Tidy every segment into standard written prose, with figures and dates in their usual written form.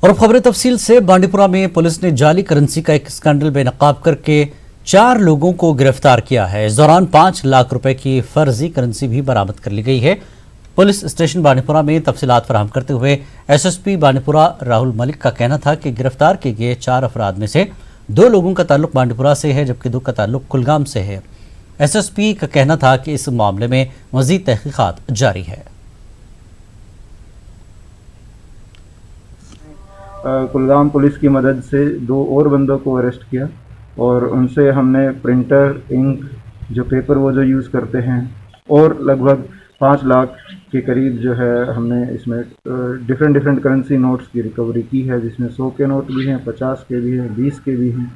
और खबरें तफसील से। बांडीपुरा में पुलिस ने जाली करेंसी का एक स्कैंडल बेनकाब करके 4 लोगों को गिरफ्तार किया है। इस दौरान 5 लाख रुपए की फर्जी करेंसी भी बरामद कर ली गई है। पुलिस स्टेशन बांडीपुरा में तफसीलात फराहम करते हुए एसएसपी बांडीपुरा राहुल मलिक का कहना था कि गिरफ्तार किए गए 4 अफराद में से 2 लोगों का ताल्लुक बांडीपुरा से है, जबकि 2 का ताल्लुक कुलगाम से है। एसएसपी का कहना था कि इस मामले में मजीद तहकीकात जारी है। कुलगाम पुलिस की मदद से 2 और बंदों को अरेस्ट किया और उनसे हमने प्रिंटर, इंक, जो पेपर वो जो यूज़ करते हैं, और लगभग 5 लाख के करीब जो है हमने इसमें डिफरेंट करेंसी नोट्स की रिकवरी की है, जिसमें 100 के नोट भी हैं, 50 के भी हैं, 20 के भी हैं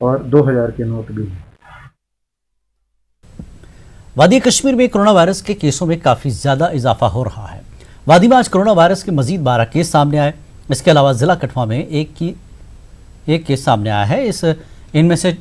और 2000 के नोट भी हैं। वादी कश्मीर में कोरोना वायरस के केसों में काफ़ी ज़्यादा इजाफा हो रहा है। वादी में आज कोरोना वायरस के मजीद 12 केस सामने आए। इसके अलावा जिला कठुआ में एक केस सामने आया है। इनमें से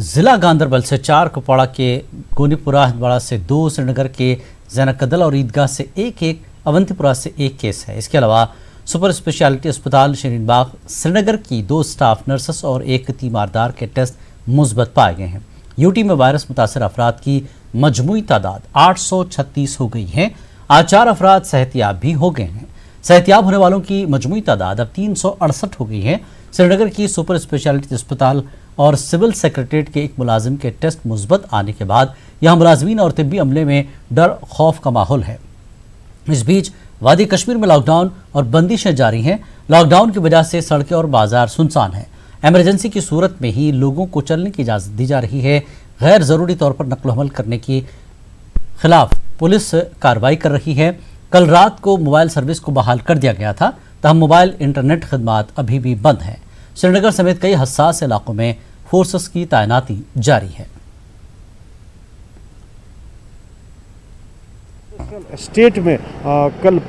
जिला गांधरबल से 4, कुपवाड़ा के गोनीपुरा हंदवाड़ा से 2, श्रीनगर के जैनकदल और ईदगाह से 1, अवंतीपुरा से 1 केस है। इसके अलावा सुपर स्पेशलिटी अस्पताल शरीन बाग श्रीनगर की 2 स्टाफ नर्सेस और 1 तीमारदार के टेस्ट मुस्बत पाए गए हैं। यूटी में वायरस मुतासर अफराद की मजमूई तादाद 836 हो गई है। आज 4 अफराद सेहतियाब भी हो गए हैं। सेहतियाब होने वालों की मजमूई तादाद अब 368 हो गई है। श्रीनगर की सुपर स्पेशलिटी अस्पताल और सिविल सेक्रेटरीट के एक मुलाजिम के टेस्ट मुस्बत आने के बाद यहाँ मुलाजमीन और तिब्बी अमले में डर खौफ का माहौल है। इस बीच वादी कश्मीर में लॉकडाउन और बंदिशें जारी हैं। लॉकडाउन की वजह से सड़कें और बाजार सुनसान हैं। एमरजेंसी की सूरत में ही लोगों को चलने की इजाज़त दी जा रही है। गैर ज़रूरी तौर पर नकल हमल करने के खिलाफ पुलिस कार्रवाई कर रही है। कल रात को मोबाइल सर्विस को बहाल कर दिया गया था, तब मोबाइल इंटरनेट खदमात अभी भी बंद हैं। श्रीनगर समेत कई हसास इलाकों में फोर्सेस की तैनाती जारी है। स्टेट में कल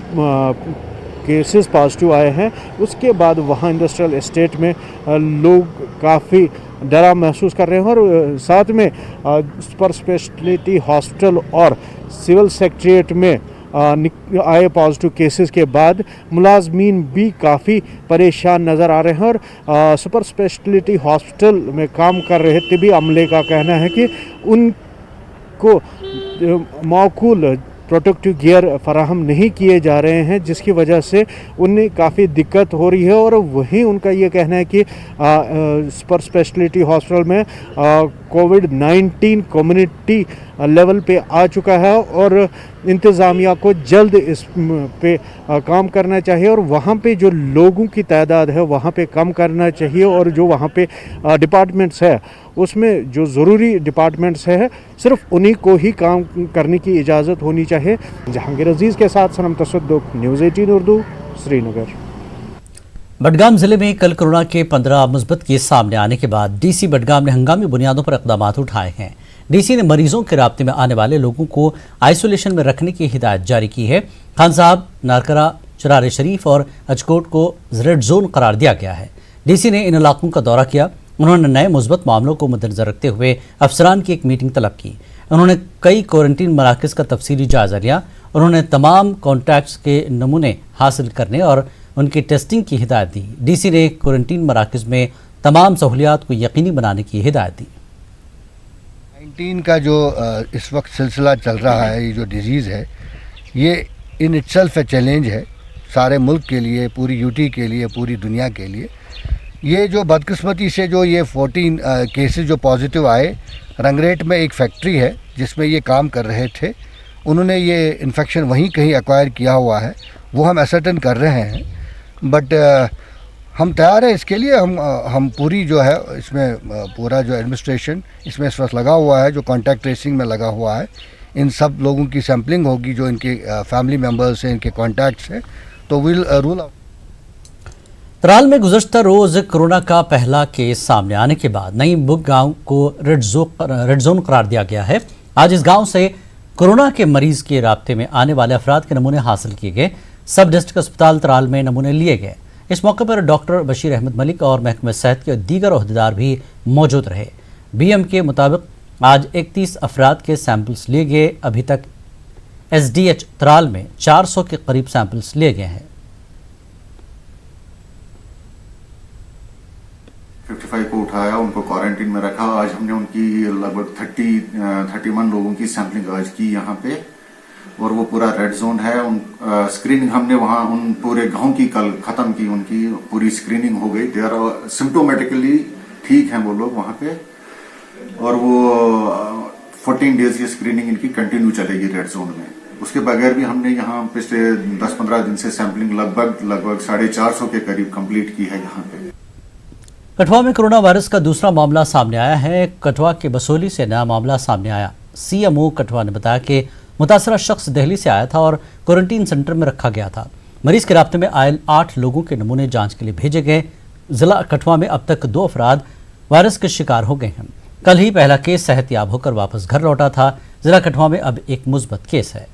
केसेस पॉजिटिव आए हैं। उसके बाद वहाँ इंडस्ट्रियल एस्टेट में लोग काफ़ी डरा महसूस कर रहे हैं और साथ में सुपर स्पेशलिटी हॉस्पिटल और सिविल सेक्रेटरीट में आए पॉजिटिव केसेस के बाद मुलाजमीन भी काफ़ी परेशान नज़र आ रहे हैं और सुपर स्पेशलिटी हॉस्पिटल में काम कर रहे तिब्बी अमले का कहना है कि उनको माकूल प्रोटेक्टिव गियर फराहम नहीं किए जा रहे हैं, जिसकी वजह से उन्हें काफ़ी दिक्कत हो रही है। और वहीं उनका ये कहना है कि सुपर स्पेशलिटी हॉस्पिटल में कोविड-19 कम्युनिटी लेवल पे आ चुका है और इंतज़ामिया को जल्द इस पे काम करना चाहिए और वहाँ पे जो लोगों की तादाद है वहाँ पे कम करना चाहिए और जो वहाँ पे डिपार्टमेंट्स है उसमें जो ज़रूरी डिपार्टमेंट्स है सिर्फ उन्हीं को ही काम करने की इजाज़त होनी चाहिए। जहांगीर अजीज़ के साथ सनम तसद्दुक, न्यूज़ 18 उर्दू, श्रीनगर। बडगाम जिले में कल कोरोना के 15 मुस्बत केस सामने आने के बाद डीसी बडगाम ने हंगामी बुनियादों पर इक़दाम उठाए हैं। डीसी ने मरीजों के राब्ते में आने वाले लोगों को आइसोलेशन में रखने की हिदायत जारी की है। खान साहब, नारकरा, चरार शरीफ और अचकोट को रेड जोन करार दिया गया है। डीसी ने इन इलाकों का दौरा किया। उन्होंने नए मुस्बत मामलों को मद्देनजर रखते हुए अफसरान की एक मीटिंग तलब की। उन्होंने कई क्वारंटीन मराकज़ का तफसीली जायजा लिया। उन्होंने तमाम कॉन्टैक्ट्स के नमूने हासिल करने और उनकी टेस्टिंग की हिदायत दी। डीसी ने क्वारंटीन मराकज़ में तमाम सहूलियात को यकीनी बनाने की हिदायत दी। 19 का जो इस वक्त सिलसिला चल रहा है, ये जो डिजीज़ है, ये इन इटसेल्फ ए चैलेंज है सारे मुल्क के लिए, पूरी यूटी के लिए, पूरी दुनिया के लिए। ये जो बदकिस्मती से जो ये 14 केसेस जो पॉजिटिव आए, रंगरेट में एक फैक्ट्री है जिसमें ये काम कर रहे थे, उन्होंने ये इन्फेक्शन वहीं कहीं एक्वायर किया हुआ है, वो हम असर्टन कर रहे हैं। बट हम तैयार हैं इसके लिए। हम पूरी जो है इसमें पूरा जो एडमिनिस्ट्रेशन इसमें इस वक्त लगा हुआ है, जो कॉन्टैक्ट ट्रेसिंग में लगा हुआ है। इन सब लोगों की सैम्पलिंग होगी जो इनके फैमिली मेम्बर्स हैं, इनके कॉन्टैक्ट्स हैं, तो विल रूल आउट। त्राल में गुज़श्ता रोज़ कोरोना का पहला केस सामने आने के बाद नई बुग गांव को रेड जोन करार दिया गया है। आज इस गांव से कोरोना के मरीज के राब्ते में आने वाले अफराद के नमूने हासिल किए गए। सब डिस्ट्रिक्ट अस्पताल त्राल में नमूने लिए गए। इस मौके पर डॉक्टर बशीर अहमद मलिक और महकमा सेहत के दीगर ओहदेदार भी मौजूद रहे। BM के मुताबिक आज 31 अफराद के सैंपल्स लिए गए। अभी तक SDH त्राल में 400 के करीब सैंपल्स लिए गए हैं। उठाया, उनको क्वारंटीन में रखा। आज हमने उनकी लगभग 31 लोगों की सैंपलिंग आज की यहाँ पे, और वो पूरा रेड जोन है। स्क्रीनिंग हमने वहाँ उन पूरे गांव की कल खत्म की, उनकी पूरी स्क्रीनिंग हो गई। दे आर सिम्टोमेटिकली ठीक हैं वो लोग वहाँ पे, और वो 14 डेज की स्क्रीनिंग इनकी कंटिन्यू चलेगी रेड जोन में। उसके बगैर भी हमने यहाँ पिछले 10-15 दिन से सैंपलिंग लगभग 450 के करीब कंप्लीट की है यहाँ पे। कठुआ में कोरोना वायरस का दूसरा मामला सामने आया है। कठुआ के बसोली से नया मामला सामने आया। सीएमओ कठुआ ने बताया कि मुतासरा शख्स दिल्ली से आया था और क्वारंटीन सेंटर में रखा गया था। मरीज के राब्ते में आए 8 लोगों के नमूने जांच के लिए भेजे गए। जिला कठुआ में अब तक 2 अफराद वायरस के शिकार हो गए हैं। कल ही पहला केस सेहतयाब होकर वापस घर लौटा था। जिला कठुआ में अब एक मुस्बत केस है।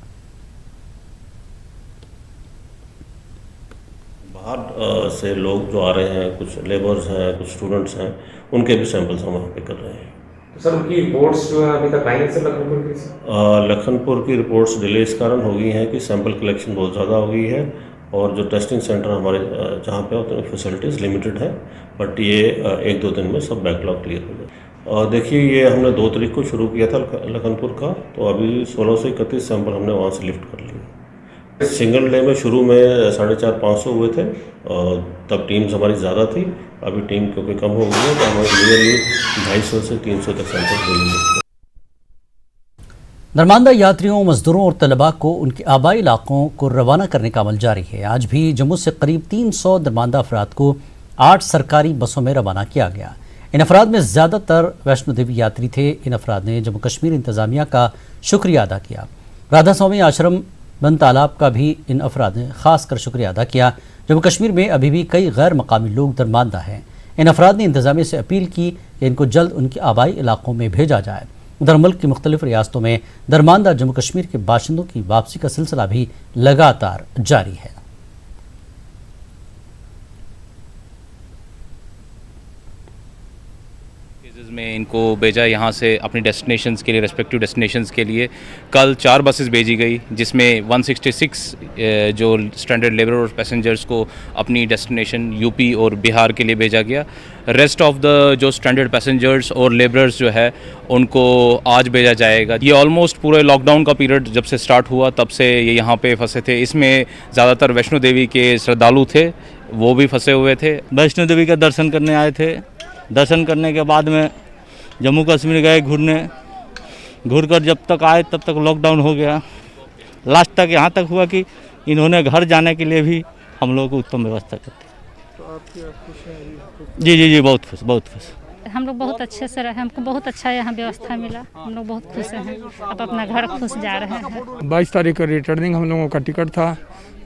बाहर से लोग जो आ रहे हैं, कुछ लेबर्स हैं, कुछ स्टूडेंट्स हैं, उनके भी सैंपल्स हम वहाँ पे कर रहे हैं। तो सर उनकी रिपोर्ट्स जो है अभी तक आई है सर लखनपुर की? लखनपुर की रिपोर्ट्स डिले इस कारण हो गई हैं कि सैंपल कलेक्शन बहुत ज़्यादा हो गई है, और जो टेस्टिंग सेंटर हमारे जहाँ पे उतनी फैसिलिटीज़ लिमिटेड है, बट ये 1-2 दिन में सब बैकलॉग क्लियर हो जाए। देखिए, ये हमने 2 तारीख को शुरू किया था लखनपुर का, तो अभी 16 से 31 सैंपल हमने वहाँ से लिफ्ट कर लिए। सिंगल डे में शुरू में 450-500 हुए थे, तब टीम्स हमारी ज़्यादा थी। अभी टीम क्योंकि कम हो गई है तो हमारे नियरली 250 से 300 तक सैंपल मिलेंगे। दरमानदा यात्रियों, मजदूरों और तलबा को उनके आबाई इलाकों को रवाना करने का अमल जारी है। आज भी जम्मू से करीब 300 दरमानदा अफराद को 8 सरकारी बसों में रवाना किया गया। इन अफराद में ज़्यादातर वैष्णो देवी यात्री थे। इन अफराद ने जम्मू कश्मीर इंतज़ामिया का शुक्रिया अदा किया। राधा स्वामी आश्रम बन तालाब का भी इन अफराद ने खासकर शुक्रिया अदा किया। जम्मू कश्मीर में अभी भी कई गैर मकामी लोग दरमानदा हैं। इन अफराद ने इंतज़ामिया से अपील की कि इनको जल्द उनके आबाई इलाकों में भेजा जाए। उधर मुल्क की मुख्तलिफ रियासतों में दरमानदा जम्मू कश्मीर के बाशिंदों की वापसी का सिलसिला भी लगातार जारी है। में इनको भेजा यहाँ से अपनी डेस्टिनेशंस के लिए, रेस्पेक्टिव डेस्टिनेशंस के लिए। कल 4 बसेस भेजी गई, जिसमें 166 जो स्टैंडर्ड लेबर और पैसेंजर्स को अपनी डेस्टिनेशन यूपी और बिहार के लिए भेजा गया। रेस्ट ऑफ द जो स्टैंडर्ड पैसेंजर्स और लेबरर्स जो है उनको आज भेजा जाएगा। ये ऑलमोस्ट पूरे लॉकडाउन का पीरियड जब से स्टार्ट हुआ तब से ये यहाँ पे फंसे थे। इसमें ज़्यादातर वैष्णो देवी के श्रद्धालु थे, वो भी फंसे हुए थे। वैष्णो देवी का दर्शन करने आए थे। दर्शन करने के बाद में जम्मू कश्मीर गए घूर कर जब तक आए तब तक लॉकडाउन हो गया। लास्ट तक यहाँ तक हुआ कि इन्होंने घर जाने के लिए भी हम लोगों को उत्तम व्यवस्था करते। तो आपकी खुश है? जी बहुत खुश। हम लोग बहुत अच्छे से रहे, हमको बहुत अच्छा यहाँ व्यवस्था मिला, हम लोग बहुत खुश हैं। अब अपना घर खुश जा रहे हैं। 22 तारीख का रिटर्निंग हम लोगों का टिकट था।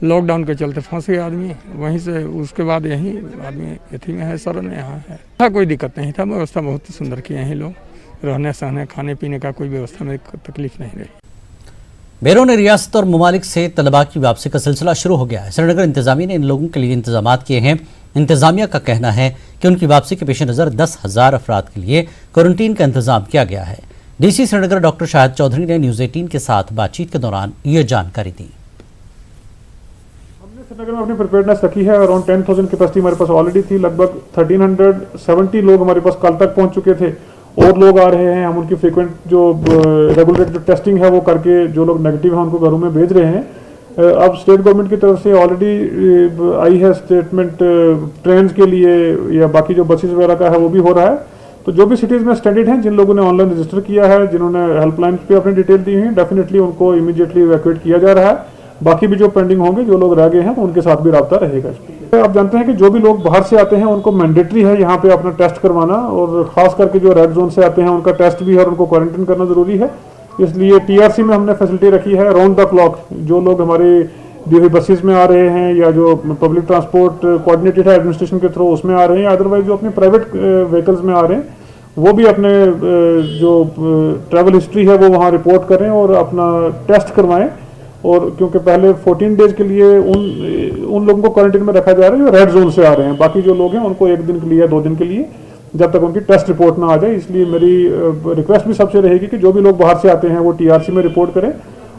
लॉकडाउन के चलते फंसे आदमी, वहीं से उसके बाद यहीं आदमी एथी में है, सर में यहाँ है। कोई दिक्कत नहीं था, व्यवस्था बहुत सुंदर की यहीं लोग रहने सहने खाने पीने का कोई व्यवस्था में तकलीफ नहीं रही। बैरून रियासत और ममालिक से तलबा की वापसी का सिलसिला शुरू हो गया है। श्रीनगर इंतजामिया ने इन लोगों के लिए इंतजाम किए हैं। इंतजामिया का कहना है कि उनकी वापसी के पेश नज़र 10,000 अफराद के लिए क्वारंटीन का इंतजाम किया गया है। डीसी श्रीनगर डॉक्टर शाहिद चौधरी ने न्यूज़ 18 के साथ बातचीत के दौरान ये जानकारी दी। हमने श्रीनगर में अपनी प्रिपेयर्डनेस रखी है। अराउंड 10,000 कैपेसिटी हमारे पास ऑलरेडी थी। लगभग 1370 लोग हमारे पास कल तक पहुंच चुके थे और लोग आ रहे हैं। हम उनकी फ्रीक्वेंट जो रेगुलर जो टेस्टिंग है वो करके जो लोग नेगेटिव हैं उनको घरों में भेज रहे हैं। अब स्टेट गवर्नमेंट की तरफ से ऑलरेडी आई है स्टेटमेंट ट्रेन के लिए या बाकी जो बसेस वगैरह का है वो भी हो रहा है। तो जो भी सिटीज़ में स्टैंडर्ड हैं, जिन लोगों ने ऑनलाइन रजिस्टर किया है, जिन्होंने हेल्पलाइन पे अपनी डिटेल दी है, डेफिनेटली उनको इमीडिएटली इवैक्यूएट किया जा रहा है। बाकी भी जो पेंडिंग होंगे, जो लोग रह गए हैं, उनके साथ भी रब्ता रहेगा। आप जानते हैं कि जो भी लोग बाहर से आते हैं उनको मैंडेटरी है यहाँ पे अपना टेस्ट करवाना, और खास करके जो रेड जोन से आते हैं उनका टेस्ट भी है और उनको क्वारंटीन करना जरूरी है। इसलिए टीआरसी में हमने फैसिलिटी रखी है राउंड द क्लॉक। जो लोग हमारे दी हुई बसेस में आ रहे हैं या जो पब्लिक ट्रांसपोर्ट कोऑर्डिनेटेड है एडमिनिस्ट्रेशन के थ्रू उसमें आ रहे हैं, अदरवाइज जो अपने प्राइवेट व्हीकल्स में आ रहे हैं वो भी अपने जो ट्रैवल हिस्ट्री है वो वहाँ रिपोर्ट करें और अपना टेस्ट करवाएं। और क्योंकि पहले 14 डेज के लिए उन लोगों को क्वारंटीन में रखा जा रहा है जो रेड जोन से आ रहे हैं। बाकी जो लोग हैं उनको 1 दिन के लिए 2 दिन के लिए, जब तक उनकी टेस्ट रिपोर्ट ना आ जाए। इसलिए मेरी रिक्वेस्ट भी सबसे रहेगी कि जो भी लोग बाहर से आते हैं वो टीआरसी में रिपोर्ट करें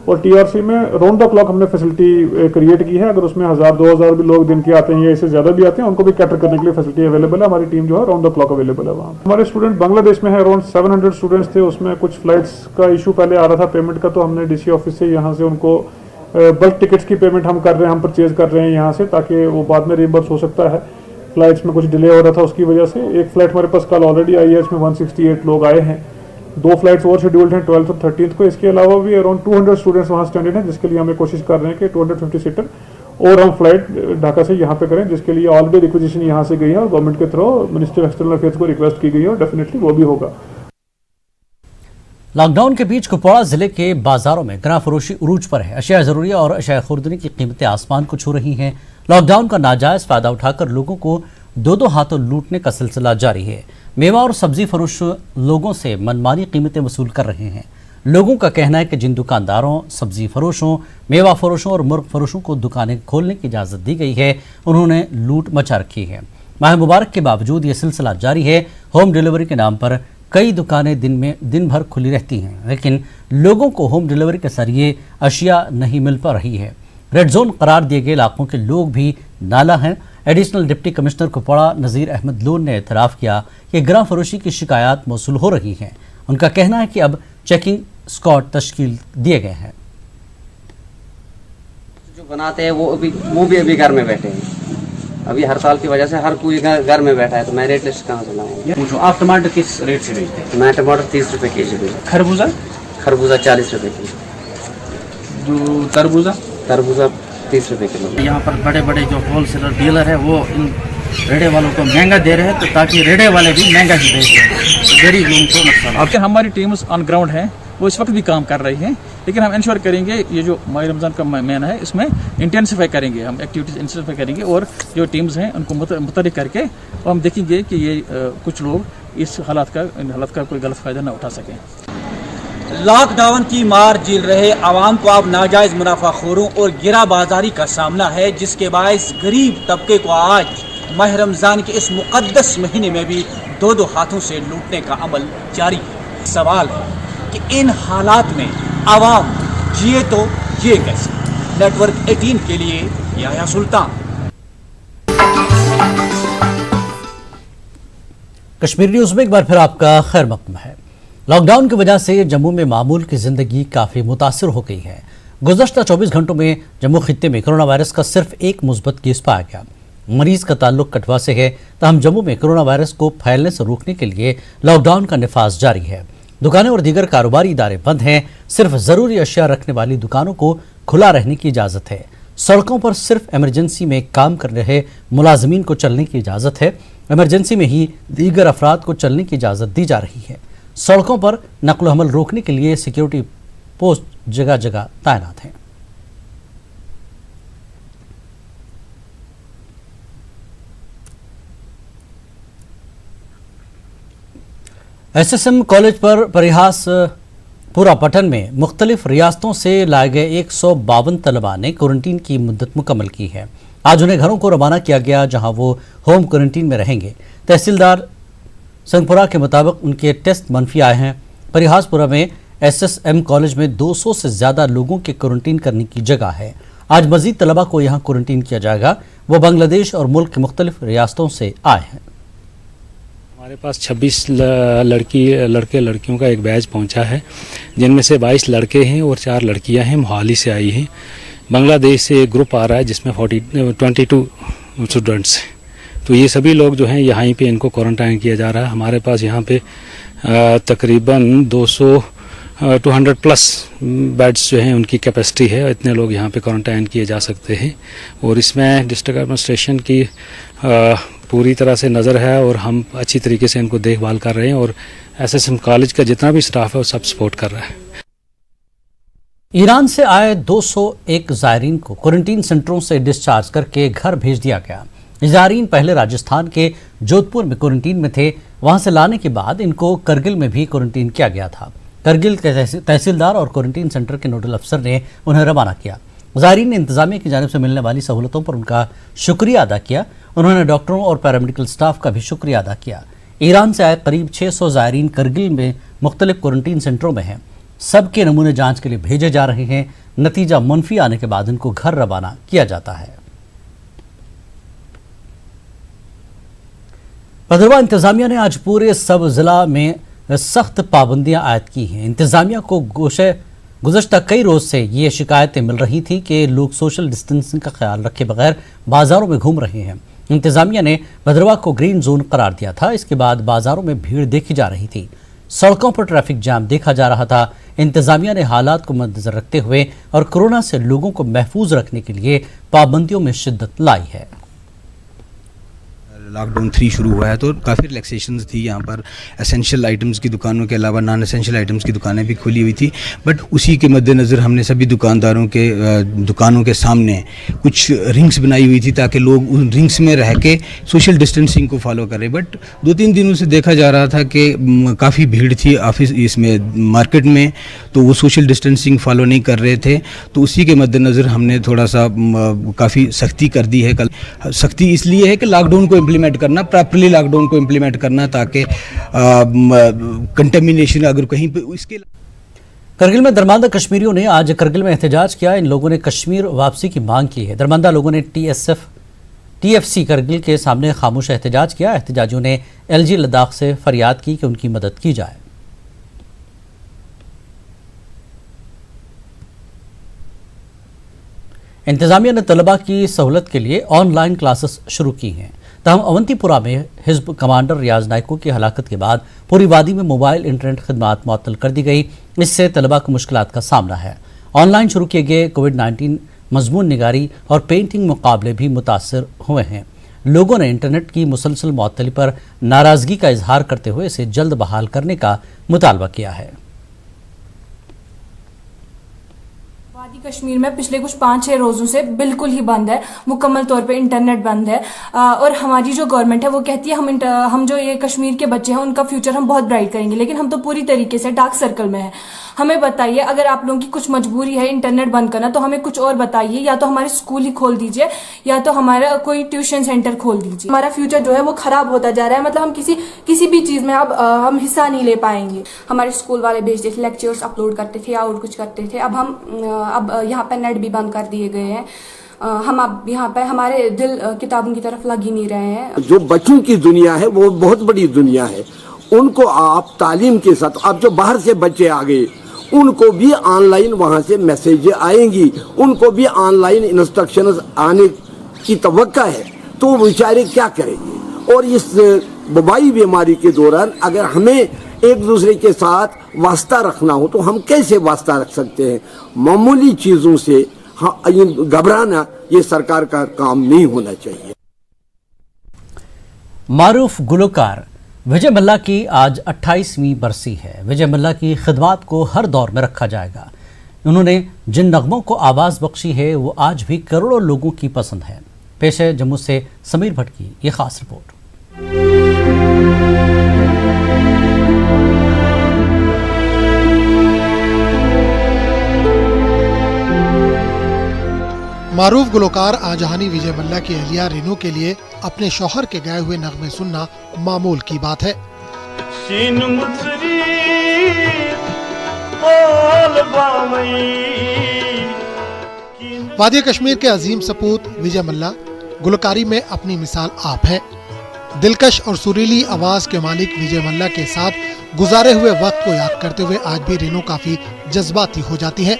और TRC में राउंड द क्लॉक हमने फैसिलिटी क्रिएट की है। अगर उसमें 1000-2000 भी लोग दिन के आते हैं या इससे ज़्यादा भी आते हैं, उनको भी कैटर करने के लिए फैसिलिटी अवेलेबल है। हमारी टीम जो है राउंड द क्लॉक अवेलेबल है वहाँ। हमारे स्टूडेंट बांग्लादेश में है, अराउंड 700 स्टूडेंट्स थे। उसमें कुछ फ्लाइट्स का इशू पहले आ रहा था पेमेंट का, तो हमने DC ऑफिस से यहाँ से उनको बल्क टिकट्स की पेमेंट हम कर रहे हैं, हम परचेज कर रहे हैं यहाँ से, ताकि वो बाद में रिइंबर्स हो सकता है। फ्लाइट्स में कुछ डिले हो रहा था उसकी वजह से। एक फ्लाइट हमारे पास कल ऑलरेडी आई है, इसमें 168 लोग आए हैं। 2 फ्लाइट्स और शेड्यूल्ड हैं 12th और 13th को। इसके अलावा भी अराउंड 200 स्टूडेंट्स वहाँ स्टैंडर्ड हैं, जिसके लिए हमें कोशिश कर रहे हैं कि 250 सीटर और हम फ्लाइट ढाका से यहाँ पे करें, जिसके लिए ऑलरेडी रिक्वेजिशन यहाँ से गई है और गवर्नमेंट के through minister of external affairs को रिक्वेस्ट की गई है और डेफिनेटली वो भी होगा। लॉकडाउन के बीच कुपवाड़ा जिले के बाजारों में गना फरोशी उरूज पर है। अशिया जरूरिया और अशिया खुर्दनी की कीमतें आसमान को छू रही हैं। लॉकडाउन का नाजायज फायदा उठाकर लोगों को दो हाथों लूटने का सिलसिला जारी है। मेवा और सब्जी फरोश लोगों से मनमानी कीमतें वसूल कर रहे हैं। लोगों का कहना है कि जिन दुकानदारों, सब्जी फरोशों, मेवा फरोशों और मुर्ग फरोशों को दुकानें खोलने की इजाज़त दी गई है, उन्होंने लूट मचा रखी है। माह मुबारक के बावजूद ये सिलसिला जारी है। होम डिलीवरी के नाम पर कई दुकानें दिन भर खुली रहती हैं, लेकिन लोगों को होम डिलीवरी के जरिए अशिया नहीं मिल पा रही है। रेड जोन करार दिए गए इलाकों के लोग भी नाला हैं। एडिशनल डिप्टी कमिश्नर कुपवाड़ा नज़ीर अहमद लोन ने एतराफ़ किया कि गरा फरोशी की शिकायत मौसूल हो रही हैं। उनका कहना है कि अब चेकिंग स्क्वाड तश्कील दिए गए हैं। जो बनाते हैं वो भी अभी घर में बैठे हैं। अभी हड़ताल की वजह से हर कोई घर में बैठा है, तो मैं रेट लिस्ट कहाँ से लाऊंगा? पूछो, आप टमाटर किस रेट से बेचते हैं? मैं टमाटर 30 रुपए केजी बेचता हूं। खरबूजा 40 रुपए किलो। जो तरबूजा 30 रुपए किलो। यहाँ पर बड़े बड़े जो होलसेलर डीलर है वो इन रेड़े वालों को महंगा दे रहे हैं, तो ताकि रेड़े वाले भी महंगा ही बेच रहे हैं, तो गरीब लोगों को नुकसान। आपके हमारी टीम्स ऑन ग्राउंड है, वो इस वक्त भी काम कर रही हैं, लेकिन हम इंश्योर करेंगे ये जो माह रमज़ान का महीना है इसमें इंटेंसिफाई करेंगे, हम एक्टिविटीज़ इंटेंसिफाई करेंगे और जो टीम्स हैं उनको मुतहरिक करके और हम देखेंगे कि ये कुछ लोग इस हालात का कोई गलत फ़ायदा न उठा सकें। लॉकडाउन की मार झेल रहे आवाम को अब नाजायज मुनाफाखोरों और गिरा बाजारी का सामना है, जिसके बायस गरीब तबके को आज माह रमज़ान के इस मुक़द्दस महीने में भी दो हाथों से लूटने का अमल जारी है। सवाल है कि इन हालात में आवाम जिए तो ये कैसे? नेटवर्क 18 के लिए याया सुल्तान। कश्मीर न्यूज़ में एक बार फिर आपका खैर मकदम है। लॉकडाउन की वजह से जम्मू में मामूल की जिंदगी काफ़ी मुतासिर हो गई है। गुज़श्ता 24 घंटों में जम्मू खित्ते में कोरोना वायरस का सिर्फ एक मुस्बत केस पाया गया। मरीज का ताल्लुक कठुआ से है, तहम जम्मू में कोरोना वायरस को फैलने से रोकने के लिए लॉकडाउन का नफाज जारी है। दुकानें और दीगर कारोबारी इदारे बंद हैं। सिर्फ ज़रूरी अशिया रखने वाली दुकानों को खुला रहने की इजाज़त है। सड़कों पर सिर्फ इमरजेंसी में काम कर रहे मुलाजमीन को चलने की इजाज़त है। इमरजेंसी में ही दीगर अफराद को चलने की इजाज़त दी जा रही है। सड़कों पर नकल हमल रोकने के लिए सिक्योरिटी पोस्ट जगह जगह तैनात हैं। SSM कॉलेज पर परिहास पूरा पटन में मुख्तलिफ रियासतों से लाए गए 152 तलबा ने क्वारंटीन की मुद्दत मुकम्मल की है। आज उन्हें घरों को रवाना किया गया, जहां वो होम क्वारंटीन में रहेंगे। तहसीलदार संगपुरा के मुताबिक उनके टेस्ट मनफी आए हैं। परिहासपुरा में SSM कॉलेज में 200 से ज़्यादा लोगों के क्वारंटीन करने की जगह है। आज मजीद तलबा को यहाँ क्वारंटीन किया जाएगा। वो बांग्लादेश और मुल्क के मुख्तलिफ रियासतों से आए हैं। हमारे पास 26 लड़के लड़कियों का एक बैच पहुंचा है, जिनमें से 22 लड़के हैं और 4 लड़कियां हैं। मोहाली से आई हैं। बांग्लादेश से एक ग्रुप आ रहा है जिसमें 22 स्टूडेंट्स हैं। तो ये सभी लोग जो हैं यहाँ पे इनको क्वारंटाइन किया जा रहा है। हमारे पास यहाँ पे तकरीबन 200 प्लस बेड्स जो हैं उनकी कैपेसिटी है। इतने लोग यहाँ पे क्वारंटाइन किए जा सकते हैं और इसमें डिस्ट्रिक्ट एडमिनिस्ट्रेशन की पूरी तरह से नज़र है और हम अच्छी तरीके से इनको देखभाल कर रहे हैं और SSM कॉलेज का जितना भी स्टाफ है वो सब सपोर्ट कर रहा है। ईरान से आए 201 ज़ायरीन को क्वारंटीन सेंटरों से डिस्चार्ज करके घर भेज दिया गया। ज़ायरीन पहले राजस्थान के जोधपुर में क्वारंटीन में थे। वहां से लाने के बाद इनको करगिल में भी क्वारंटीन किया गया था। करगिल के तहसीलदार और क्वारंटीन सेंटर के नोडल अफसर ने उन्हें रवाना किया। ज़ायरीन ने इंतजामिया की जानिब से मिलने वाली सहूलतों पर उनका शुक्रिया अदा किया। उन्होंने डॉक्टरों और पैरामेडिकल स्टाफ का भी शुक्रिया अदा किया। ईरान से आए करीब 600 ज़ायरीन करगिल में मुख्तलिफ क्वारंटीन सेंटरों में हैं। सबके नमूने जांच के लिए भेजे जा रहे हैं। नतीजा मुनफी आने के बाद उनको घर रवाना किया जाता है। भद्रवाह इंतजामिया ने आज पूरे सब जिला में सख्त पाबंदियां आयद की हैं। इंतजामिया को गुज़श्ता कई रोज से ये शिकायतें मिल रही थी कि लोग सोशल डिस्टेंसिंग का ख्याल रखे बगैर बाजारों में घूम रहे हैं। इंतजामिया ने भद्रवाह को ग्रीन जोन करार दिया था। इसके बाद बाजारों में भीड़ देखी जा रही थी, सड़कों पर ट्रैफिक जाम देखा जा रहा था। इंतजामिया ने हालात को मद्देनजर रखते हुए और कोरोना से लोगों को महफूज रखने के लिए पाबंदियों में शिद्दत लाई है। लॉकडाउन 3 शुरू हुआ है तो काफ़ी रिलैक्सेशंस थी यहाँ पर। एसेंशियल आइटम्स की दुकानों के अलावा नॉन एसेंशियल आइटम्स की दुकानें भी खुली हुई थी, बट उसी के मद्देनज़र हमने सभी दुकानदारों के दुकानों के सामने कुछ रिंग्स बनाई हुई थी ताकि लोग उन रिंग्स में रह के सोशल डिस्टेंसिंग को फॉलो करें। बट 2-3 दिनों से देखा जा रहा था कि काफ़ी भीड़ थी ऑफिस इसमें मार्केट में, तो वो सोशल डिस्टेंसिंग फॉलो नहीं कर रहे थे। तो उसी के मद्देनज़र हमने थोड़ा सा काफ़ी सख्ती कर दी है। कल सख्ती इसलिए है कि लॉकडाउन को इम्प्लीमेंट करना, प्रॉपर्ली लॉकडाउन को इम्प्लीमेंट करना, ताकि कंटेमिनेशन अगर कहीं पे इसके। करगिल में दरमांदा कश्मीरियों ने आज करगिल में एहतजाज किया। इन लोगों ने कश्मीर वापसी की मांग की है। दरमांदा लोगों ने TFC करगिल के सामने खामोश एहतजाज किया। एहतजाजियों ने LG लद्दाख से फरियाद की कि उनकी मदद की जाए। इंतजामिया ने तलबा की सहूलत के लिए ऑनलाइन क्लासेस शुरू की हैं। तहम अवंतीपुरा में हिजब कमांडर रियाज नायको की हलाकत के बाद पूरी वादी में मोबाइल इंटरनेट खदमात मुअत्तल कर दी गई। इससे तलबा को मुश्किलात का सामना है। ऑनलाइन शुरू किए गए कोविड-19 मजमून निगारी और पेंटिंग मुकाबले भी मुतासर हुए हैं। लोगों ने इंटरनेट की मुसलसल मुअत्तली पर नाराजगी का इजहार करते हुए इसे जल्द बहाल करने का मुतालबा किया है। वादी कश्मीर में पिछले कुछ 5-6 रोजों से बिल्कुल ही बंद है, मुकम्मल तौर पे इंटरनेट बंद है। और हमारी जो गवर्नमेंट है वो कहती है हम जो ये कश्मीर के बच्चे हैं उनका फ्यूचर हम बहुत ब्राइट करेंगे, लेकिन हम तो पूरी तरीके से डार्क सर्कल में है। हमें बताइए, अगर आप लोगों की कुछ मजबूरी है इंटरनेट बंद करना तो हमें कुछ और बताइए, या तो हमारे स्कूल ही खोल दीजिए या तो हमारा कोई ट्यूशन सेंटर खोल दीजिए। हमारा फ्यूचर जो है वो खराब होता जा रहा है, मतलब हम किसी भी चीज में अब हम हिस्सा नहीं ले पाएंगे। हमारे स्कूल वाले भेजते थे, लेक्चर्स अपलोड करते थे या और कुछ करते थे, अब यहाँ पे नेट भी बंद कर दिए गए हैं। हम अब यहाँ पे हमारे दिल किताबों की तरफ लग ही नहीं रहे हैं। जो बच्चों की दुनिया है वो बहुत बड़ी दुनिया है, उनको आप तालीम के साथ, अब जो बाहर से बच्चे आ गए उनको भी ऑनलाइन वहाँ से मैसेज आएंगी, उनको भी ऑनलाइन इंस्ट्रक्शंस आने की तवक्का है, तो वो बेचारे क्या करेंगे। और इस वबाई बीमारी के दौरान अगर हमें एक दूसरे के साथ वास्ता रखना हो तो हम कैसे वास्ता रख सकते हैं। मामूली चीज़ों से घबराना ये सरकार का काम नहीं होना चाहिए। मारूफ गुलकार विजय मल्ला की आज 28वीं बरसी है। विजय मल्ला की खिदमात को हर दौर में रखा जाएगा। उन्होंने जिन नगमों को आवाज़ बख्शी है वो आज भी करोड़ों लोगों की पसंद है। पेश है जम्मू से समीर भट्ट की ये खास रिपोर्ट। मारूफ गुलकार आजहानी विजय मल्ला की अहलिया रेनू के लिए अपने शौहर के गाए हुए नगमे सुनना मामूल की बात है। वादी कश्मीर के अजीम सपूत विजय मल्ला गुलकारी में अपनी मिसाल आप है। दिलकश और सुरीली आवाज के मालिक विजय मल्ला के साथ गुजारे हुए वक्त को याद करते हुए आज भी रेनू काफी जज्बाती हो जाती है।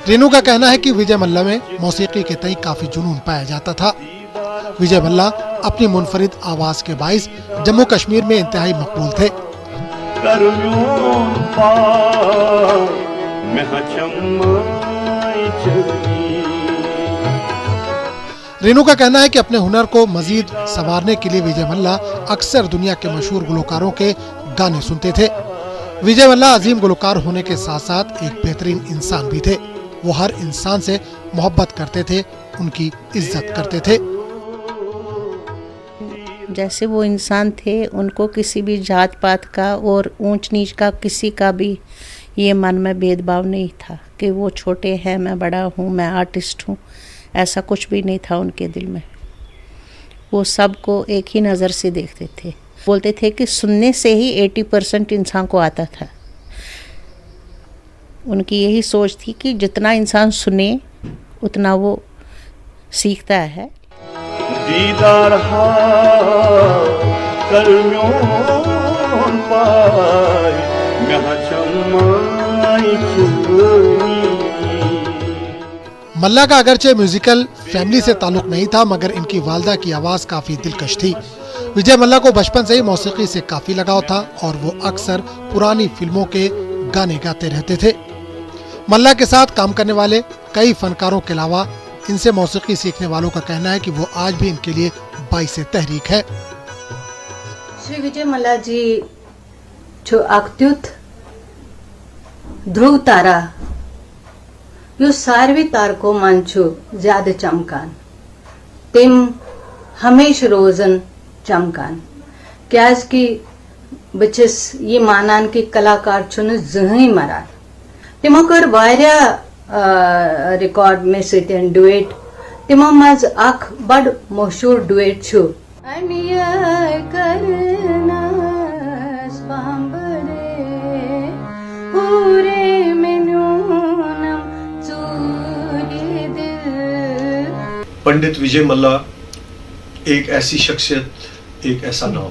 रेनू का कहना है कि विजय मल्ला में मौसीकी के तई काफी जुनून पाया जाता था। विजय मल्ला अपनी मुनफरिद आवाज के बाइस जम्मू कश्मीर में इंतहाई मकबूल थे। रेनू का कहना है कि अपने हुनर को मजीद संवारने के लिए विजय मल्ला अक्सर दुनिया के मशहूर गुलकारों के गाने सुनते थे। विजय मल्ला अजीम गुलकार होने के साथ साथ एक बेहतरीन इंसान भी थे। वो हर इंसान से मोहब्बत करते थे, उनकी इज्जत करते थे। जैसे वो इंसान थे, उनको किसी भी जात पात का और ऊंच नीच का किसी का भी ये मन में भेदभाव नहीं था कि वो छोटे हैं, मैं बड़ा हूँ, मैं आर्टिस्ट हूँ। ऐसा कुछ भी नहीं था उनके दिल में। वो सबको एक ही नज़र से देखते थे। बोलते थे कि सुनने से ही 80% इंसान को आता था। उनकी यही सोच थी कि जितना इंसान सुने उतना वो सीखता है। दीदार मल्ला का अगरचे म्यूजिकल फैमिली से ताल्लुक नहीं था, मगर इनकी वालदा की आवाज़ काफ़ी दिलकश थी। विजय मल्ला को बचपन से ही मौसीकी से काफ़ी लगाव था और वो अक्सर पुरानी फिल्मों के गाने गाते रहते थे। मल्ला के साथ काम करने वाले कई फनकारों के अलावा इनसे मौसीकी सीखने वालों का कहना है कि वो आज भी इनके लिए बाइस तहरीक है। श्री विजय मल्ला जी जो अक्त्युत ध्रुव तारा यो सारवी तारको मंचू ज्यादा चमकान तिम हमेश रोजन चमकान क्याज की बचस ये मानान की कलाकार चुन जही मरान तिमो कर वारिया रिकॉर्ड में से डुएट तिमो मज अख बड़ मशहूर डुएट छु पंडित विजय मल्ला एक ऐसी शख्सियत, एक ऐसा नाम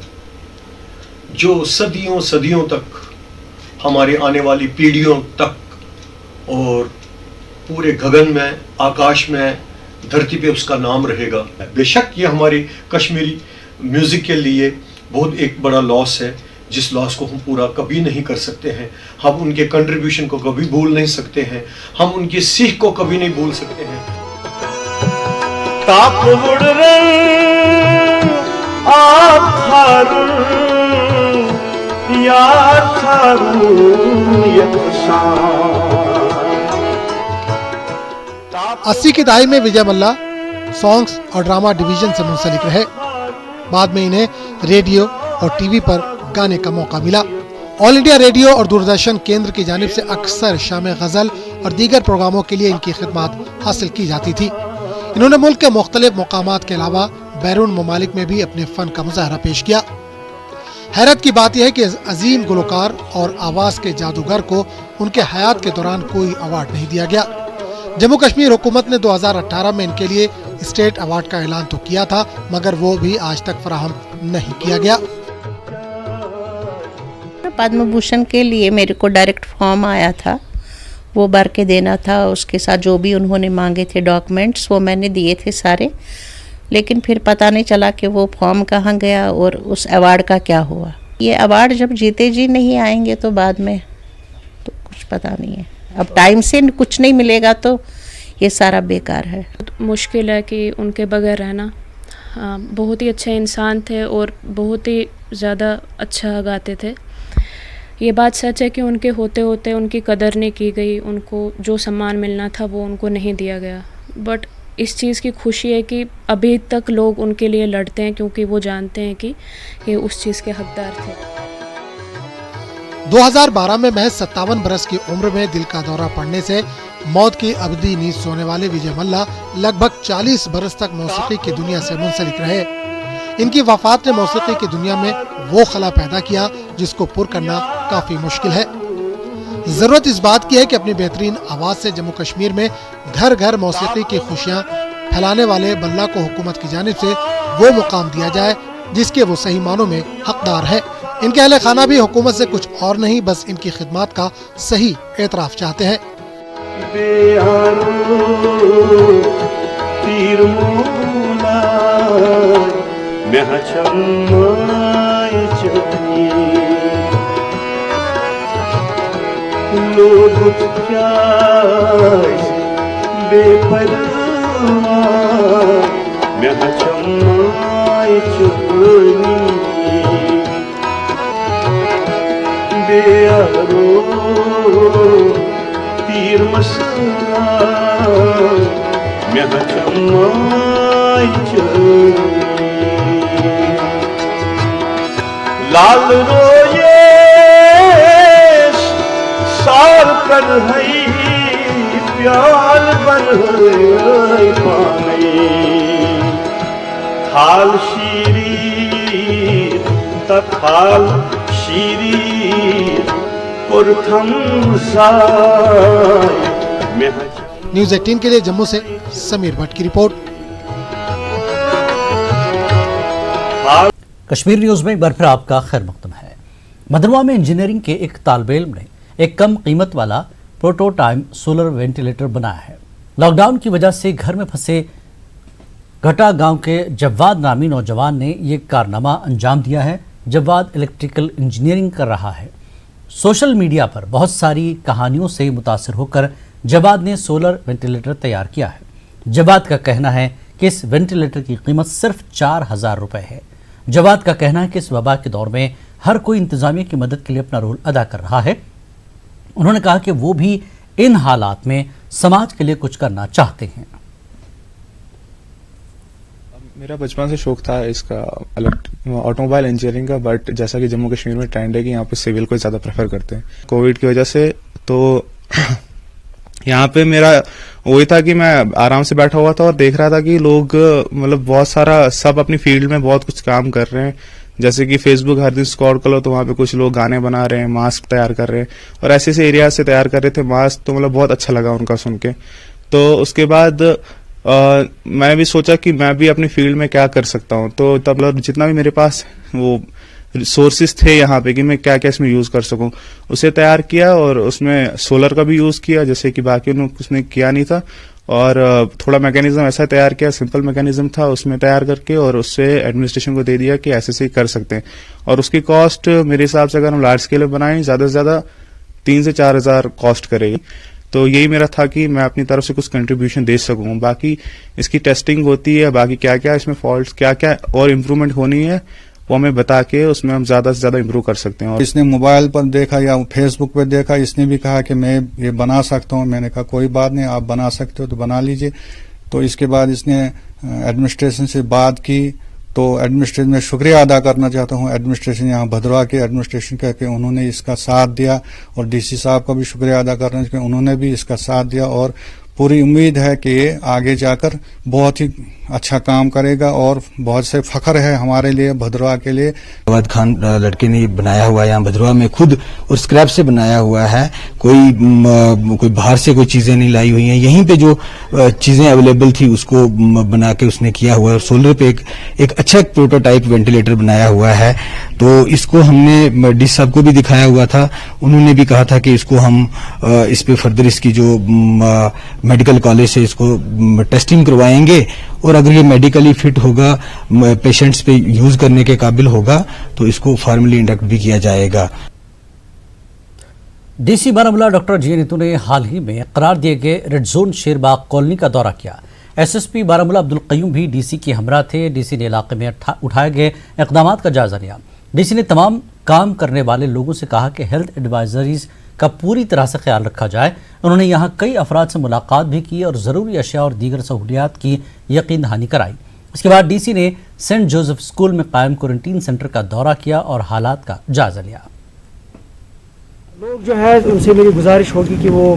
जो सदियों सदियों तक हमारे आने वाली पीढ़ियों तक और पूरे गगन में, आकाश में, धरती पे उसका नाम रहेगा। बेशक ये हमारे कश्मीरी म्यूज़िक के लिए बहुत एक बड़ा लॉस है, जिस लॉस को हम पूरा कभी नहीं कर सकते हैं। हम उनके कंट्रीब्यूशन को कभी भूल नहीं सकते हैं, हम उनकी सीख को कभी नहीं भूल सकते हैं। ताप उड़ आप थारू यार थारू अस्सी की दहाई में विजय मल्ला सॉन्ग्स और ड्रामा डिवीजन से मुंसलिक रहे। बाद में इन्हें रेडियो और टीवी पर गाने का मौका मिला। ऑल इंडिया रेडियो और दूरदर्शन केंद्र की जानिब से अक्सर शाम गजल और दीगर प्रोग्रामों के लिए इनकी खिदमत हासिल की जाती थी। इन्होंने मुल्क के मुख्तलिफ मुकामात के अलावा बैरून ममालिक में भी अपने फन का मुजाहरा पेश किया। हैरत की बात यह है कि अजीम गुलकार और आवाज के जादूगर को उनके हयात के दौरान कोई अवार्ड नहीं दिया गया। जम्मू कश्मीर हुकूमत ने 2018 में इनके लिए स्टेट अवार्ड का ऐलान तो किया था, मगर वो भी आज तक फराहम नहीं किया गया। पद्म भूषण के लिए मेरे को डायरेक्ट फॉर्म आया था, वो भर के देना था। उसके साथ जो भी उन्होंने मांगे थे डॉक्यूमेंट्स वो मैंने दिए थे सारे, लेकिन फिर पता नहीं चला कि वो फॉर्म कहाँ गया और उस अवार्ड का क्या हुआ। ये अवार्ड जब जीते जी नहीं आएंगे तो बाद में तो कुछ पता नहीं है। अब टाइम से कुछ नहीं मिलेगा तो ये सारा बेकार है। मुश्किल है कि उनके बगैर रहना। बहुत ही अच्छे इंसान थे और बहुत ही ज़्यादा अच्छा गाते थे। ये बात सच है कि उनके होते होते उनकी कदर नहीं की गई, उनको जो सम्मान मिलना था वो उनको नहीं दिया गया। बट इस चीज़ की खुशी है कि अभी तक लोग उनके लिए लड़ते हैं, क्योंकि वो जानते हैं कि ये उस चीज़ के हकदार थे। 2012 में महज 57 बरस की उम्र में दिल का दौरा पड़ने से मौत की अबदी नींद सोने वाले विजय मल्ला लगभग 40 बरस तक मौसीकी की दुनिया से मुंसलिक रहे। इनकी वफात ने मौसीकी की दुनिया में वो खला पैदा किया जिसको पुर करना काफी मुश्किल है। जरूरत इस बात की है कि अपनी बेहतरीन आवाज से जम्मू कश्मीर में घर घर मौसीकी की खुशियाँ फैलाने वाले मल्ला को हुकूमत की जानिब से वो मुकाम दिया जाए जिसके वो सही मानों में हकदार है। इनके अहले खाना भी हुकूमत से कुछ और नहीं, बस इनकी खिदमत का सही एतराफ चाहते हैं। तीर मसला लाल रोये सार कर हई प्याल बन पानी थाल शीरी तथाल शीरी प्रथम साय न्यूज 18 के लिए जम्मू से समीर भट्ट की रिपोर्ट। कश्मीर न्यूज में एक बार फिर आपका खैर मकदम है। मधुरवा में इंजीनियरिंग के एक तालिब इल्म ने एक कम कीमत वाला प्रोटोटाइप सोलर वेंटिलेटर बनाया है। लॉकडाउन की वजह से घर में फंसे घटा गांव के जवाद नामी नौजवान ने यह कारनामा अंजाम दिया है। जवाद इलेक्ट्रिकल इंजीनियरिंग कर रहा है। सोशल मीडिया पर बहुत सारी कहानियों से मुतासर होकर जवाद ने सोलर वेंटिलेटर तैयार किया है। जवाद का कहना है कि इस वेंटिलेटर की कीमत सिर्फ 4,000 रुपए है। जवाद का कहना है कि इस वबा के दौर में हर कोई इंतजामिया की मदद के लिए अपना रोल अदा कर रहा है। उन्होंने कहा कि वो भी इन हालात में समाज के लिए कुछ करना चाहते हैं। मेरा बचपन से शौक था इसका ऑटोमोबाइल इंजीनियरिंग का, बट जैसा कि जम्मू कश्मीर में ट्रेंड है कि यहाँ पे सिविल को ज़्यादा प्रेफर करते हैं कोविड की वजह से। तो यहाँ पे मेरा वही था कि मैं आराम से बैठा हुआ था और देख रहा था कि लोग मतलब बहुत सारा सब अपनी फील्ड में बहुत कुछ काम कर रहे हैं। जैसे कि फेसबुक हर दिन स्क्रॉल करो तो वहाँ पे कुछ लोग गाने बना रहे हैं, मास्क तैयार कर रहे हैं और ऐसे ऐसे एरिया से तैयार कर रहे थे मास्क। तो मतलब बहुत अच्छा लगा उनका सुन के। तो उसके बाद मैंने भी सोचा कि मैं भी अपनी फील्ड में क्या कर सकता हूँ। तो तब जितना भी मेरे पास वो सोर्सेज थे यहाँ पे कि मैं क्या क्या इसमें यूज कर सकूं, उसे तैयार किया और उसमें सोलर का भी यूज किया जैसे कि बाकी उसने किया नहीं था। और थोड़ा मैकेनिज्म ऐसा तैयार किया, सिंपल मैकेनिज्म था उसमें तैयार करके और उससे एडमिनिस्ट्रेशन को दे दिया कि ऐसे से ही कर सकते हैं। और उसकी कॉस्ट मेरे हिसाब से अगर हम लार्ज स्केल में बनाएं ज्यादा से ज्यादा 3 से 4 हजार कॉस्ट करेगी। तो यही मेरा था कि मैं अपनी तरफ से कुछ कंट्रीब्यूशन दे सकूं। बाकी इसकी टेस्टिंग होती है, बाकी क्या क्या इसमें फॉल्ट्स क्या क्या और इम्प्रूवमेंट होनी है वो हमें बता के उसमें हम ज्यादा से ज्यादा इम्प्रूव कर सकते हैं। और इसने मोबाइल पर देखा या फेसबुक पर देखा, इसने भी कहा कि मैं ये बना सकता हूँ। मैंने कहा कोई बात नहीं, आप बना सकते हो तो बना लीजिए। तो इसके बाद इसने एडमिनिस्ट्रेशन से बात की। तो एडमिनिस्ट्रेशन में शुक्रिया अदा करना चाहता हूँ एडमिनिस्ट्रेशन यहाँ भद्रवा के एडमिनिस्ट्रेशन का कि उन्होंने इसका साथ दिया और डीसी साहब का भी शुक्रिया अदा करना चाहिए, उन्होंने भी इसका साथ दिया। और पूरी उम्मीद है कि ये आगे जाकर बहुत ही अच्छा काम करेगा और बहुत से फख्र है हमारे लिए भद्रवा के लिए। जवाद खान लड़के ने बनाया हुआ है यहाँ भद्रवा में खुद और स्क्रैप से बनाया हुआ है। कोई बाहर से कोई चीजें नहीं लाई हुई हैं। यहीं पे जो चीजें अवेलेबल थी उसको बना के उसने किया हुआ है। सोलर पे एक अच्छा प्रोटोटाइप वेंटिलेटर बनाया हुआ है। तो इसको हमने डी साहब को भी दिखाया हुआ था। उन्होंने भी कहा था कि इसको हम इस पे फर्दर इसकी जो मेडिकल कॉलेज से इसको टेस्टिंग करवाएंगे और अगर ये मेडिकली फिट होगा, पेशेंट्स पे यूज करने के काबिल होगा तो इसको फॉर्मली इंडक्ट भी किया जाएगा। डीसी बारामूला डॉक्टर जी नीतू ने हाल ही में करार दिए गए रेड जोन शेरबाग कॉलोनी का दौरा किया। एसएसपी बारामूला अब्दुल कयूम भी डीसी के हमरा थे। डीसी ने इलाके में उठाए गए इकदाम का जायजा लिया। डीसी ने तमाम काम करने वाले लोगों से कहा कि हेल्थ एडवाइजरीज का पूरी तरह से ख्याल रखा जाए। उन्होंने यहाँ कई अफराद से मुलाकात भी की और ज़रूरी अशिया और दीगर सहूलियात की यकीन दहानी कराई। इसके बाद डीसी ने सेंट जोसेफ स्कूल में कायम क्वारंटीन सेंटर का दौरा किया और हालात का जायजा लिया। लोग जो है उनसे मेरी गुजारिश होगी कि वो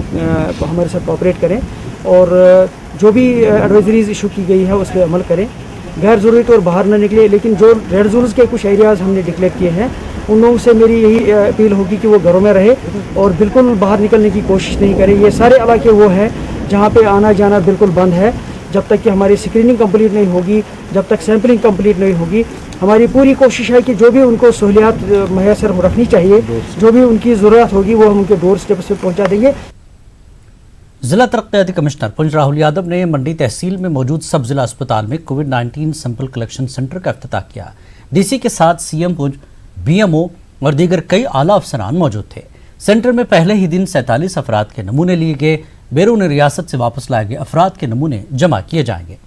हमारे साथ कोऑपरेट करें और जो भी एडवाइजरीज इशू की गई है उस पर अमल करें। गैर ज़रूरी तौर बाहर न निकले, लेकिन जो रेड जोन्स के कुछ एरियाज़ हमने डिक्लेयर किए हैं उन लोगों से मेरी यही अपील होगी कि वो घरों में रहे और बिल्कुल बाहर निकलने की कोशिश नहीं करें। ये सारे इलाके वो हैं जहाँ पे आना जाना बिल्कुल बंद है। जब तक कि हमारी स्क्रीनिंग कंप्लीट नहीं होगी, जब तक सैंपलिंग कंप्लीट नहीं होगी, हमारी पूरी कोशिश है कि जो भी उनको सहूलियात मैसर रखनी चाहिए, जो भी उनकी ज़रूरत होगी वो हम उनके डोर स्टेप से पहुँचा देंगे। जिला तरक्याती कमिश्नर पुंज राहुल यादव ने मंडी तहसील में मौजूद सब जिला अस्पताल में कोविड-19 सैंपल कलेक्शन सेंटर का इफ्तिताह किया। डीसी के साथ सीएम पुंज, बीएमओ और दीगर कई आला अफसरान मौजूद थे। सेंटर में पहले ही दिन 47 अफराद के नमूने लिए गए। बैरून रियासत से वापस लाए गए अफराद के नमूने जमा किए जाएंगे।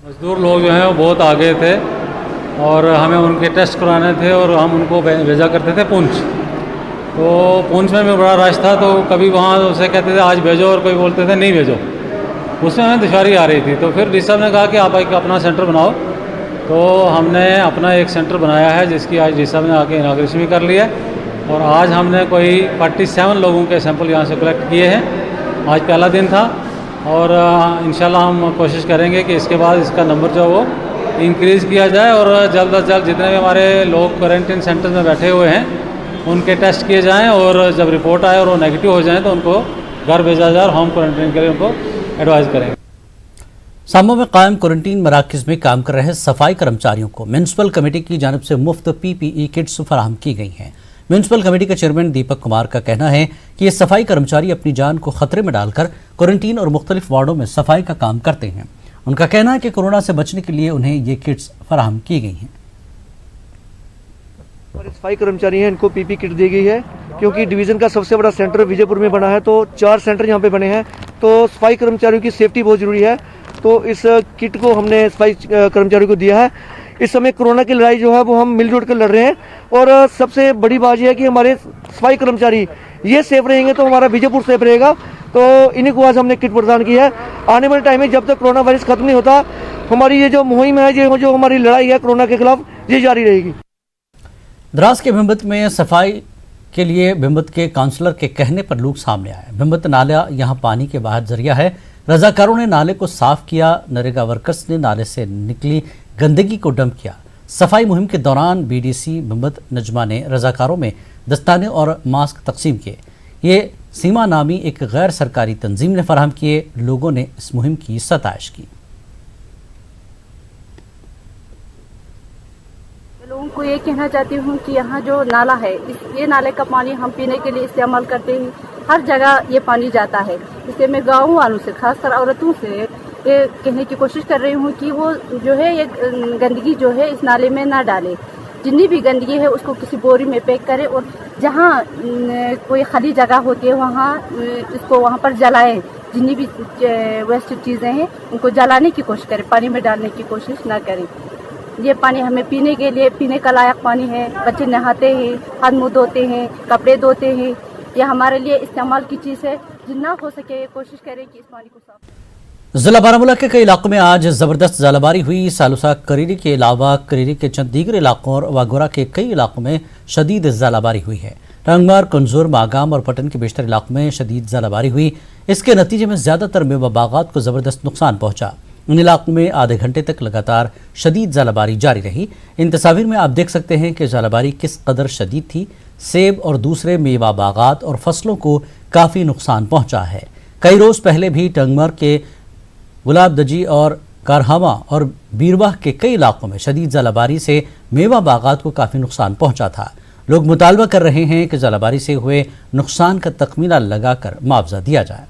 मजदूर लोग जो हैं वो बहुत आगे थे और हमें उनके टेस्ट कराने थे और हम उनको भेजा करते थे पुंछ। तो पुंछ में भी बड़ा रश था, तो कभी वहाँ उसे कहते थे आज भेजो और कोई बोलते थे नहीं भेजो। उसमें हमें दुश्वारी आ रही थी। तो फिर डी साहब ने कहा कि आप एक अपना सेंटर बनाओ। तो हमने अपना एक सेंटर बनाया है जिसकी आज डी साहब ने आके इनाग्रेशन भी कर लिया है और आज हमने कोई 47 लोगों के सैंपल यहाँ से कलेक्ट किए हैं। आज पहला दिन था और इंशाल्लाह हम कोशिश करेंगे कि इसके बाद इसका नंबर जो वो इंक्रीज़ किया जाए और जल्द अज जल्द जितने भी हमारे लोग क्वारंटीन सेंटर में बैठे हुए हैं उनके टेस्ट किए जाएं और जब रिपोर्ट आए और वो नेगेटिव हो जाएं तो उनको घर भेजा जाए और होम क्वारंटीन के लिए उनको एडवाइस करेंगे। साम्बा में कायम क्वारंटीन मराकज में काम कर रहे सफाई कर्मचारियों को म्यूनिसिपल कमेटी की जानिब से मुफ्त PPE किट्स फराहम की गई हैं। म्यूनिसिपल कमेटी के चेयरमैन दीपक कुमार का कहना है कि ये सफाई कर्मचारी अपनी जान को खतरे में डालकर क्वारंटीन और मुख्तलिफ वार्डों में सफाई का काम करते हैं। उनका कहना है कि कोरोना से बचने के लिए उन्हें ये किट्स फराहम की गई हैं। सफाई कर्मचारी हैं, इनको PP किट दी गई है क्योंकि डिवीज़न का सबसे बड़ा सेंटर विजयपुर में बना है, तो 4 सेंटर यहाँ पे बने हैं, तो सफाई कर्मचारियों की सेफ्टी बहुत ज़रूरी है। तो इस किट को हमने सफाई कर्मचारियों को दिया है। इस समय कोरोना की लड़ाई जो है वो हम मिलजुल कर लड़ रहे हैं और सबसे बड़ी बात यह है कि हमारे सफाई कर्मचारी ये सेफ रहेंगे तो हमारा विजयपुर सेफ रहेगा। तो इन्हीं को आज हमने किट प्रदान की है। आने वाले टाइम में जब तक कोरोना वायरस खत्म नहीं होता, हमारी ये जो मुहिम है, ये जो हमारी लड़ाई है कोरोना के खिलाफ, ये जारी रहेगी। द्रास के भिम्बत में सफाई के लिए भिम्बत के काउंसलर के कहने पर लोग सामने आए। भिम्बत नाला यहां पानी के वाहिद जरिया है। रजाकारों ने नाले को साफ किया। नरेगा वर्कर्स ने नाले से निकली गंदगी को डंप किया। सफाई मुहिम के दौरान BDC भिम्बत नजमा ने रजाकारों में दस्ताने और मास्क तकसीम किए। ये सीमा नामी एक गैर सरकारी तंजीम ने फराहम किए। लोगों ने इस मुहिम की सताइश की। लोगों को ये कहना चाहती हूँ कि यहाँ जो नाला है, ये नाले का पानी हम पीने के लिए इस्तेमाल करते हैं। हर जगह ये पानी जाता है। इसलिए मैं गाँव वालों से, खासकर औरतों से ये कहने की कोशिश कर रही हूँ कि वो जो है ये गंदगी जो है इस नाले में ना डाले। जितनी भी गंदगी है उसको किसी बोरी में पैक करें और जहाँ कोई खाली जगह होती है वहाँ इसको वहाँ पर जलाएं। जितनी भी वेस्ट चीज़ें हैं उनको जलाने की कोशिश करें, पानी में डालने की कोशिश ना करें। ये पानी हमें पीने के लिए, पीने का लायक पानी है। बच्चे नहाते हैं, हाथ मुँह धोते हैं, कपड़े धोते हैं। ये हमारे लिए इस्तेमाल की चीज़ है। जितना हो सके कोशिश करें कि इस पानी को साफ। जिला बारामूला के कई इलाकों में आज जबरदस्त जालाबारी हुई। सालुसा करीरी के अलावा करीरी के चंद दीगर इलाकों और वागोरा के कई इलाकों में शदीद जालाबारी हुई है। रंगमार, कंजूर, मागाम और पटन के बेशतर इलाकों में शदीद जालाबारी हुई। इसके नतीजे में ज्यादातर मेवा बागात को जबरदस्त नुकसान पहुंचा। इन इलाकों में आधे घंटे तक लगातार शदीद जालाबारी जारी रही। इन तस्वीर में आप देख सकते हैं कि जालाबारी किस कदर शदीद थी। सेब और दूसरे मेवा बागात और फसलों को काफ़ी नुकसान पहुंचा है। कई रोज़ पहले भी टंगमर के गुलाबदजी और कारहामा और बीरवाह के कई इलाकों में शदीद जालाबारी से मेवा बागात को काफ़ी नुकसान पहुंचा था। लोग मुतालबा कर रहे हैं कि जालाबारी से हुए नुकसान का तखमीना लगाकर मुआवजा दिया जाए।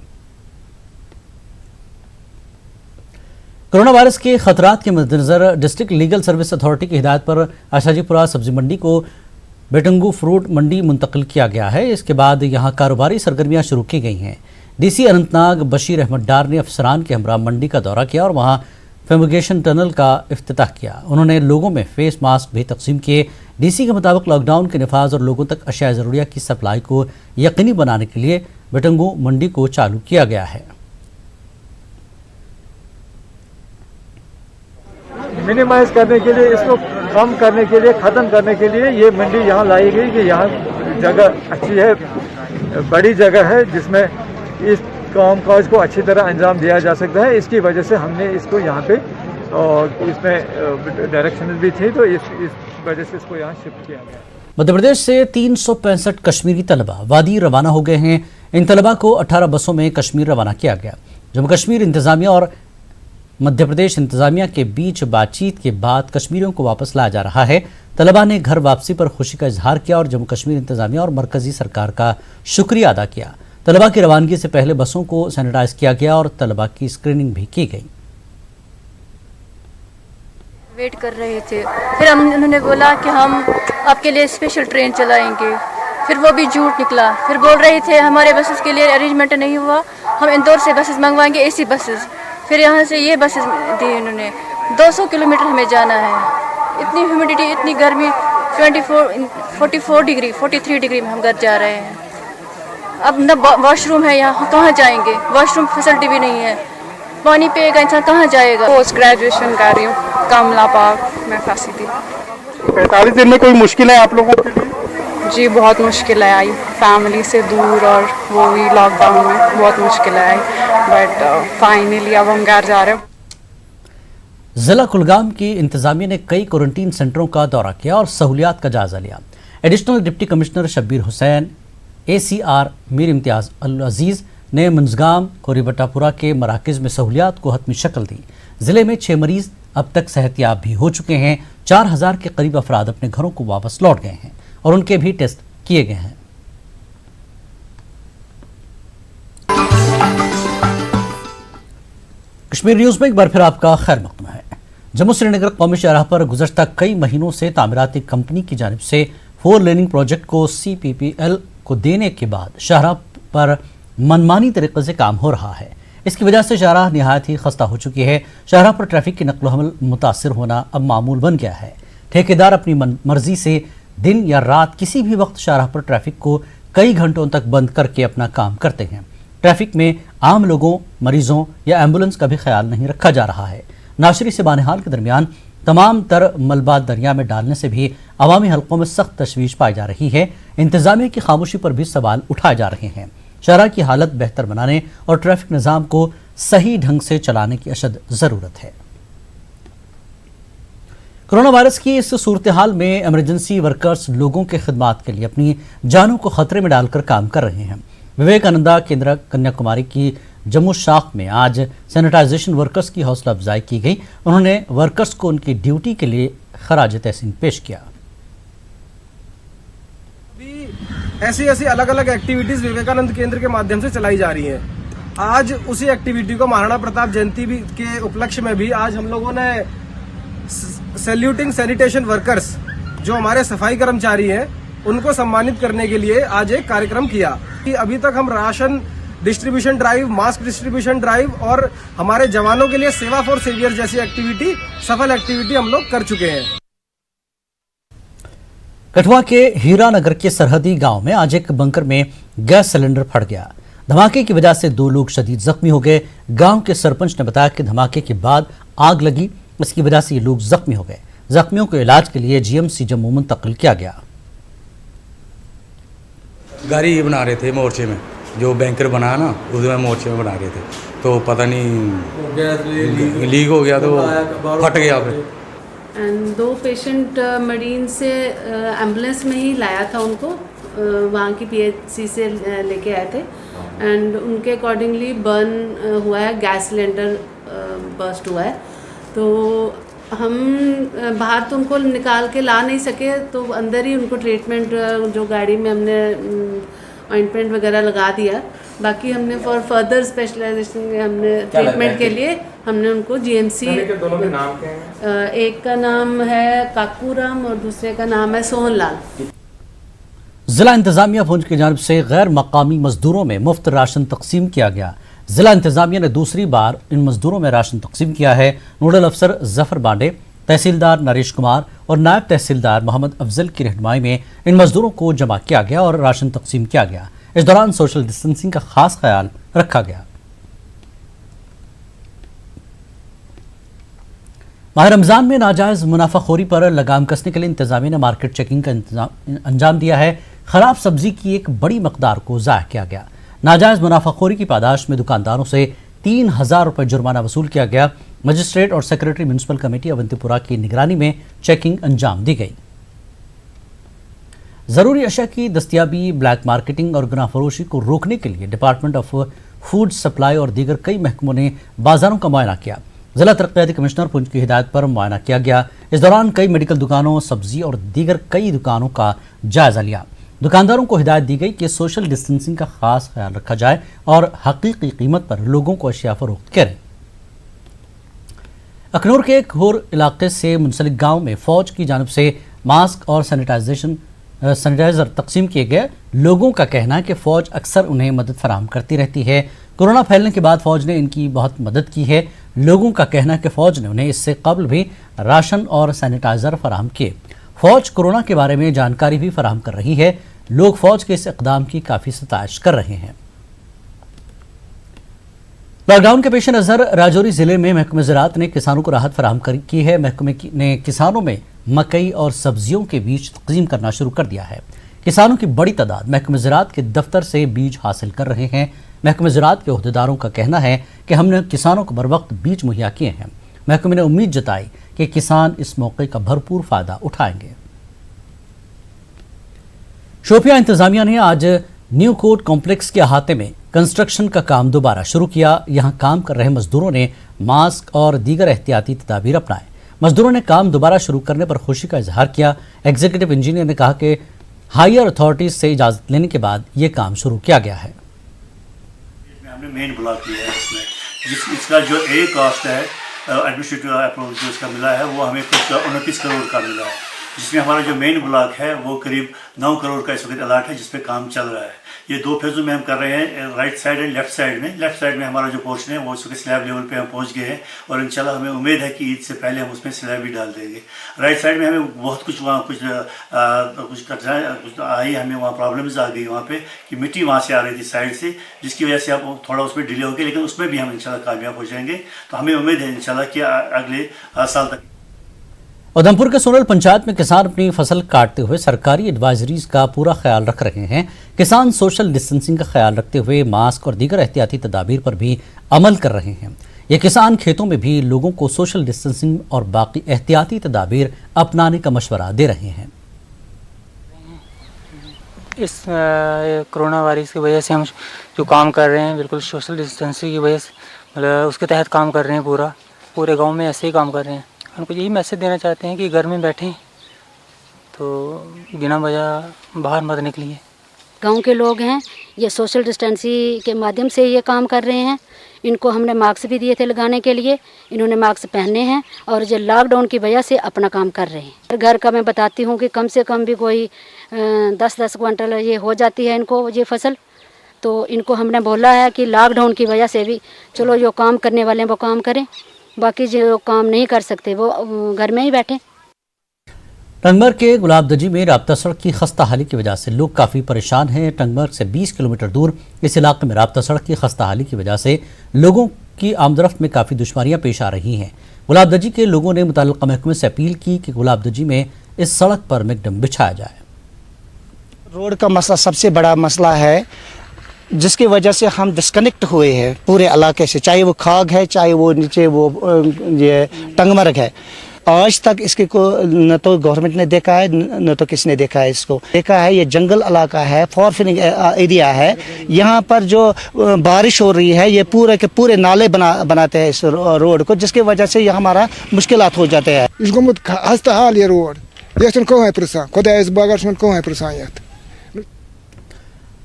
कोरोना वायरस के खतरात के मद्देनजर डिस्ट्रिक्ट लीगल सर्विस अथॉरिटी की हिदायत पर आशाजीपुरा सब्जी मंडी को बेटंगू फ्रूट मंडी मुंतकिल किया गया है। इसके बाद यहाँ कारोबारी सरगर्मियाँ शुरू की गई हैं। DC अनंतनाग बशीर अहमद डार ने अफसरान के हमरा मंडी का दौरा किया और वहाँ फेमिगेशन टनल का इफ्तिताह किया। उन्होंने लोगों में फेस मास्क भी तकसीम किए। DC के मुताबिक लॉकडाउन के नफाज और लोगों तक अशिया ज़रूरिया की सप्लाई को यकीनी बनाने के लिए बेटंगू मंडी को चालू किया गया है। मिनिमाइज करने के लिए, इसको कम करने के लिए, ख़त्म करने के लिए ये मंडी यहाँ लाई गई कि यहाँ जगह अच्छी है, बड़ी जगह है जिसमें इस काम काज को अच्छी तरह अंजाम दिया जा सकता है। इसकी वजह से हमने इसको यहाँ पे और इसमें डायरेक्शन भी थी, तो इस वजह से इसको यहाँ शिफ्ट किया गया। मध्य प्रदेश से 365 कश्मीरी तलबा वादी रवाना हो गए हैं। इन तलबा को 18 बसों में कश्मीर रवाना किया गया। जम्मू कश्मीर इंतजामिया और मध्य प्रदेश इंतजामिया के बीच बातचीत के बाद कश्मीरियों को वापस लाया जा रहा है। तलबा ने घर वापसी पर खुशी का इजहार किया और जम्मू कश्मीर इंतजामिया और मरकजी सरकार का शुक्रिया अदा किया। तलबा की रवानगी से पहले बसों को सैनिटाइज किया गया और तलबा की स्क्रीनिंग भी की गई। वेट कर रहे थे, फिर उन्होंने बोला कि हम आपके लिए स्पेशल ट्रेन चलाएंगे। फिर वो भी झूठ निकला। फिर बोल रहे थे हमारे बसेस के लिए अरेंजमेंट नहीं हुआ, हम इंदौर से बसेस मंगवाएंगे, AC बसेस। फिर यहाँ से ये बसेस दी उन्होंने। 200 किलोमीटर हमें जाना है। इतनी ह्यूमिडिटी, इतनी गर्मी, 44 डिग्री 43 डिग्री में हम घर जा रहे हैं। अब न वॉशरूम है यहाँ, कहाँ जाएंगे? वॉशरूम फैसिलिटी भी नहीं है। पानी पिएगा इंसान कहाँ जाएगा? पोस्ट ग्रेजुएशन कर रही हूँ, कमला पार्क में फंसी थी। 45 दिन में कोई मुश्किल है आप लोगों के लिए? जी बहुत मुश्किल है आई, फैमिली से दूर और वो भी लॉकडाउन में बहुत मुश्किल है आई, बट फाइनली अब हम घर जा रहे हैं। जिला कुलगाम की इंतजामिया ने कई क्वारंटीन सेंटरों का दौरा किया और सहूलियात का जायजा लिया। Additional deputy commissioner Shabbir Hussain, ACR Mir Imtiaz Al Aziz ने मुंजगाम कोरीबटापुरा के मराकज़ में सहूलियात को हतमी शक्ल दी। ज़िले में 6 मरीज़ अब तक सेहतियाब भी हो चुके हैं। 4000 के करीब अफराद अपने घरों को वापस लौट गए हैं और उनके भी टेस्ट किए गए हैं। कश्मीर न्यूज़ में एक बार फिर आपका खैर मकदम है। जम्मू श्रीनगर कौमी शाहराह पर गुज़श्ता कई महीनों से तामीराती कंपनी की जानिब से 4 लेनिंग प्रोजेक्ट को CPPL को देने के बाद शाहराह पर मनमानी तरीके से काम हो रहा है। इसकी वजह से शाहराह निहायत ही खस्ता हो चुकी है। शाहराह पर ट्रैफिक की नकलो हमल मुतासिर होना अब मामूल बन गया है। ठेकेदार अपनी मर्जी से दिन या रात किसी भी वक्त शाहराह पर ट्रैफिक को कई घंटों तक बंद करके अपना काम करते हैं। ट्रैफिक में आम लोगों, मरीजों या एम्बुलेंस का भी ख्याल नहीं रखा जा रहा है। नाशरी से बानिहाल के दरमियान तमाम तर मलबा दरिया में डालने से भी अवामी हलकों में सख्त तशवीश पाई जा रही है। इंतजामिया की खामोशी पर भी सवाल उठाए जा रहे हैं। शहरा की हालत बेहतर बनाने और ट्रैफिक निज़ाम को सही ढंग से चलाने की अशद ज़रूरत है। कोरोना वायरस की इस सूरत हाल में इमरजेंसी वर्कर्स लोगों के खिदमात के लिए अपनी जानों को खतरे में डालकर काम कर रहे हैं। विवेकानंदा केंद्र कन्याकुमारी की जम्मू शाख में आज सैनिटाइजेशन वर्कर्स की हौसला अफजाई की गई। उन्होंने वर्कर्स को उनकी ड्यूटी के लिए खराज तहसीन पेश किया। ऐसी अलग अलग एक्टिविटीज विवेकानंद केंद्र के माध्यम से चलाई जा रही हैं। आज उसी एक्टिविटी को महाराणा प्रताप जयंती के उपलक्ष्य में भी आज हम लोगों ने सैल्यूटिंग सैनिटेशन वर्कर्स जो हमारे सफाई कर्मचारी हैं उनको सम्मानित करने के लिए आज एक कार्यक्रम किया। अभी तक हम ration distribution drive, mask distribution drive और हमारे जवानों के लिए सेवा फॉर सेवियर जैसी एक्टिविटी, सफल एक्टिविटी हम लोग कर चुके हैं। कठुआ के हीरानगर के सरहदी गांव में आज एक बंकर में गैस सिलेंडर फट गया। धमाके की वजह से 2 लोग शदीद जख्मी हो गए। गांव के सरपंच ने बताया कि धमाके के बाद आग लगी, इसकी वजह से ये लोग जख्मी हो गए। जख्मियों को इलाज के लिए GMC जम्मू मुंतकिल किया गया। गाड़ी बना रहे थे मोर्चे में, जो बैंकर बना ना उसमें मोर्चे में बना रहे थे, तो पता नहीं लीक हो गया तो फट गया। फिर एंड 2 पेशेंट मरीन से एम्बुलेंस में ही लाया था उनको, वहाँ की PHC से लेके आए थे एंड उनके अकॉर्डिंगली बर्न हुआ है, गैस सिलेंडर बर्स्ट हुआ है। तो हम बाहर तो उनको निकाल के ला नहीं सके, तो अंदर ही उनको ट्रीटमेंट जो गाड़ी में हमने ऑइंटमेंट वगैरह लगा दिया। बाकी हमने फॉर फर्दर स्पेशलाइजेशन हमने ट्रीटमेंट के लिए हमने उनको GMC, दोनों के नाम क्या हैं? एक का नाम है काकूराम और दूसरे का नाम है सोहनलाल। जिला इंतजामिया भुंज की जानिब से गैर मकामी मजदूरों में मुफ्त राशन तकसीम किया गया। जिला इंतजामिया ने दूसरी बार इन मजदूरों में राशन तकसीम किया है। नोडल अफसर जफर बांडे, तहसीलदार नरेश कुमार और नायब तहसीलदार मोहम्मद अफजल की रहनुमाई में इन मजदूरों को जमा किया गया और राशन तकसीम किया गया। इस दौरान सोशल डिस्टेंसिंग का खास ख्याल रखा गया। माह रमजान में नाजायज मुनाफाखोरी पर लगाम कसने के लिए इंतजामिया ने मार्केट चेकिंग का अंजाम दिया है। खराब सब्जी की एक बड़ी मकदार को ज़ाया किया गया। नाजायज मुनाफाखोरी की पादाश में दुकानदारों से 3000 रुपये जुर्माना वसूल किया गया। मजिस्ट्रेट और सेक्रेटरी म्यूनसिपल कमेटी अवंतीपुरा की निगरानी में चेकिंग अंजाम दी गई। जरूरी अशिया की दस्तियाबी, ब्लैक मार्केटिंग और गुनाफरोशी को रोकने के लिए डिपार्टमेंट ऑफ फूड सप्लाई और दीगर कई महकमों ने बाजारों का मुआयना किया। जिला तरक्याती कमिश्नर पुंछ की हिदायत पर मुआयना किया गया। इस दौरान कई मेडिकल दुकानों, सब्जी और दीगर कई दुकानों का जायजा लिया। दुकानदारों को हिदायत दी गई कि सोशल डिस्टेंसिंग का खास ख्याल रखा जाए और हकीकी कीमत पर लोगों को अशिया फरोख्त करें। अखनूर के एक और इलाके से मुंसलिक गांव में फौज की जानिब से मास्क और सैनिटाइजर तकसीम किए गए। लोगों का कहना है कि फौज अक्सर उन्हें मदद फराहम करती रहती है। कोरोना फैलने के बाद फौज ने इनकी बहुत मदद की है। लोगों का कहना है कि फौज ने उन्हें इससे कबल भी राशन और सैनिटाइजर फराहम किए। फौज कोरोना के बारे में जानकारी भी फराहम कर रही है। लोग फौज के इस इकदाम की काफ़ी सताइश कर रहे हैं। लॉकडाउन के पेश नज़र राजौरी जिले में महकमे ज़राअत ने किसानों को राहत फराहम की है। महकमे ने किसानों में मकई और सब्जियों के बीज तक़सीम करना शुरू कर दिया है। किसानों की बड़ी तादाद महकमे ज़राअत के दफ्तर से बीज हासिल कर रहे हैं। महकमे ज़राअत के ओहदेदारों का कहना है कि हमने किसानों को बर वक्त बीज मुहैया किए हैं। महकमे ने उम्मीद जताई कि किसान इस मौके का भरपूर फ़ायदा उठाएंगे। शोपियां इंतजामिया ने आज न्यू कोर्ट कॉम्प्लेक्स के अहाते में कंस्ट्रक्शन का काम दोबारा शुरू किया। यहां काम कर रहे मजदूरों ने मास्क और दीगर एहतियाती तदाबीर अपनाए। मजदूरों ने काम दोबारा शुरू करने पर खुशी का इजहार किया। एग्जीक्यूटिव इंजीनियर ने कहा कि हायर अथॉरिटीज से इजाजत लेने के बाद ये काम शुरू किया गया है। हमने मेन ब्लॉक किया है इसका जो ए कॉस्ट है एडमिनिस्ट्रेटिव अप्रूवल जो इसका मिला है वो हमें कुछ 29 करोड़ का मिला है, जिसमें हमारा जो मेन ब्लॉक है वो करीब 9 करोड़ का इस वक्त अलाट है, जिस पे काम चल रहा है। ये 2 फेजों में हम कर रहे हैं, right side and left side में। लेफ्ट साइड में हमारा जो पोर्शन है वो इस वक्त स्लैब लेवल पे हम पहुंच गए हैं और इंशाल्लाह हमें उम्मीद है कि ईद से पहले हम उसमें स्लैब भी डाल देंगे। राइट साइड में हमें बहुत कुछ वहाँ कुछ कचरा आई, हमें वहाँ प्रॉब्लम्स आ गई वहाँ पे कि मिट्टी वहाँ से आ रही थी साइड से, जिसकी वजह से अब थोड़ा उसमें डिले हो गया, लेकिन उसमें भी हम इंशाल्लाह कामयाब हो जाएंगे। तो हमें उम्मीद है इंशाल्लाह कि अगले साल तक। उधमपुर के सोनल पंचायत में किसान अपनी फसल काटते हुए सरकारी एडवाइजरीज का पूरा ख्याल रख रहे हैं। किसान सोशल डिस्टेंसिंग का ख्याल रखते हुए मास्क और दीगर एहतियाती तदाबीर पर भी अमल कर रहे हैं। ये किसान खेतों में भी लोगों को सोशल डिस्टेंसिंग और बाकी एहतियाती तदाबीर अपनाने का मशवरा दे रहे हैं। इस कोरोना वायरस की वजह से हम जो काम कर रहे हैं बिल्कुल सोशल डिस्टेंसिंग की वजह से, मतलब उसके तहत काम कर रहे हैं। पूरे गांव में ऐसे ही काम कर रहे हैं। उनको यही मैसेज देना चाहते हैं कि घर में बैठें तो बिना वजह बाहर मत निकलिए। गांव के लोग हैं, ये सोशल डिस्टेंसिंग के माध्यम से ये काम कर रहे हैं। इनको हमने मास्क भी दिए थे लगाने के लिए, इन्होंने मास्क पहने हैं और ये लॉकडाउन की वजह से अपना काम कर रहे हैं। घर का मैं बताती हूँ कि कम से कम भी कोई 10-10 क्विंटल ये हो जाती है इनको ये फसल। तो इनको हमने बोला है कि लॉकडाउन की वजह से भी चलो जो काम करने वाले हैं वो काम करें, बाकी जो काम नहीं कर सकते वो घर में ही बैठे। टंगमर्ग के गुलाबदजी में राब्ता सड़क की खस्ता हाली की वजह से लोग काफ़ी परेशान हैं। टंगमर्ग से 20 किलोमीटर दूर इस इलाके में राब्ता सड़क की खस्ता हाली की वजह से लोगों की आमदरफ्त में काफ़ी दुश्वारियां पेश आ रही हैं। गुलाबदजी के लोगों ने मुतल्लिका महकमे से अपील की कि गुलाबदजी में इस सड़क पर मैकडम बिछाया जाए। रोड का मसला सबसे बड़ा मसला है, जिसकी वजह से हम डिस्कनेक्ट हुए हैं पूरे इलाके से, चाहे वो खाग है चाहे वो नीचे वो ये टंगमर्ग है। आज तक इसके को न तो गवर्नमेंट ने देखा है न तो किसने देखा है। इसको देखा है, ये जंगल इलाका है, फॉरफिनिंग एरिया है। यहाँ पर जो बारिश हो रही है ये पूरे के पूरे नाले बनाते हैं इस रोड को, जिसकी वजह से ये हमारा मुश्किलात हो जाते हैं। ये रोड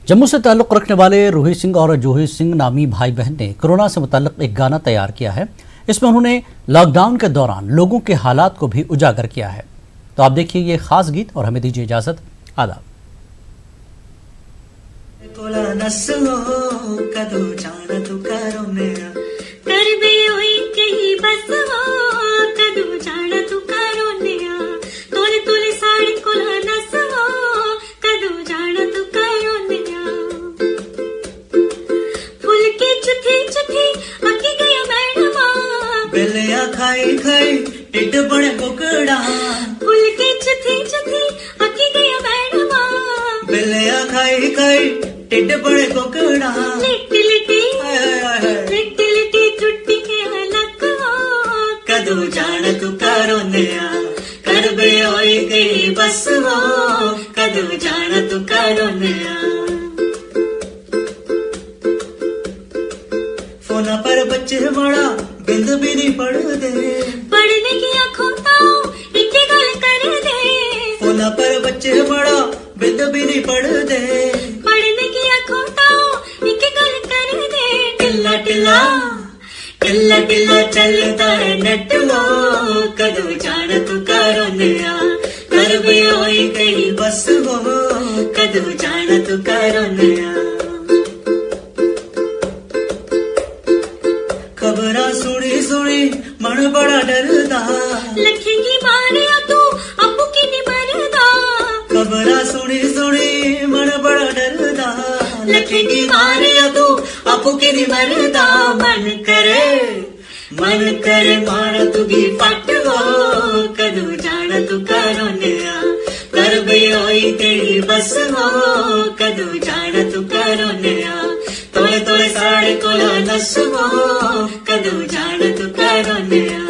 जम्मू से ताल्लुक़ रखने वाले रूही सिंह और जूही सिंह नामी भाई बहन ने कोरोना से मुतल्लिक़ एक गाना तैयार किया है। इसमें उन्होंने लॉकडाउन के दौरान लोगों के हालात को भी उजागर किया है। तो आप देखिए ये खास गीत और हमें दीजिए इजाज़त। आदाब। खाई खाई टिड बड़े बोकड़ा फुल की चथी चथी अकी गया मैडमा बिल्लिया खाई खाई टिड बड़े बोकड़ा लिट्टी लिट्टी लिट्टी लिट्टी टुट्टी के हलक हो कदू जान तू करोनिया कर बे होई गई बस हो कदू जान तू करोनिया फोना पर बच्चे बड़ा बिंद भी नहीं पढ़ दे पढ़ने की आंखों ताऊ इनकी गल कर दे फोना पर बच्चे बड़ा बिंद भी नहीं पढ़ दे पढ़ने की आंखों ताऊ इनकी गल कर दे टिल्ला टिल्ला टिल्ला टिल्ला चलता है नेट लो कदू जान तू करोनिया कर भी होई गई बस हो कदू जान तू करोनिया खबरा सुनी सुनी मन बड़ा डरदा लखेगी मारिया तू अबू की नहीं मरदा खबरा सुनी सुनी मन बड़ा डरदा लखेगी मारिया तू अबू की नहीं मरदा मन करे मार तुगी फट हो कदू जान तू करोनिया कर भी होई तेरी बस हो कदू जान तू करोनिया तोले तोले साड़े कोला नस हो कदू जान तू करोनिया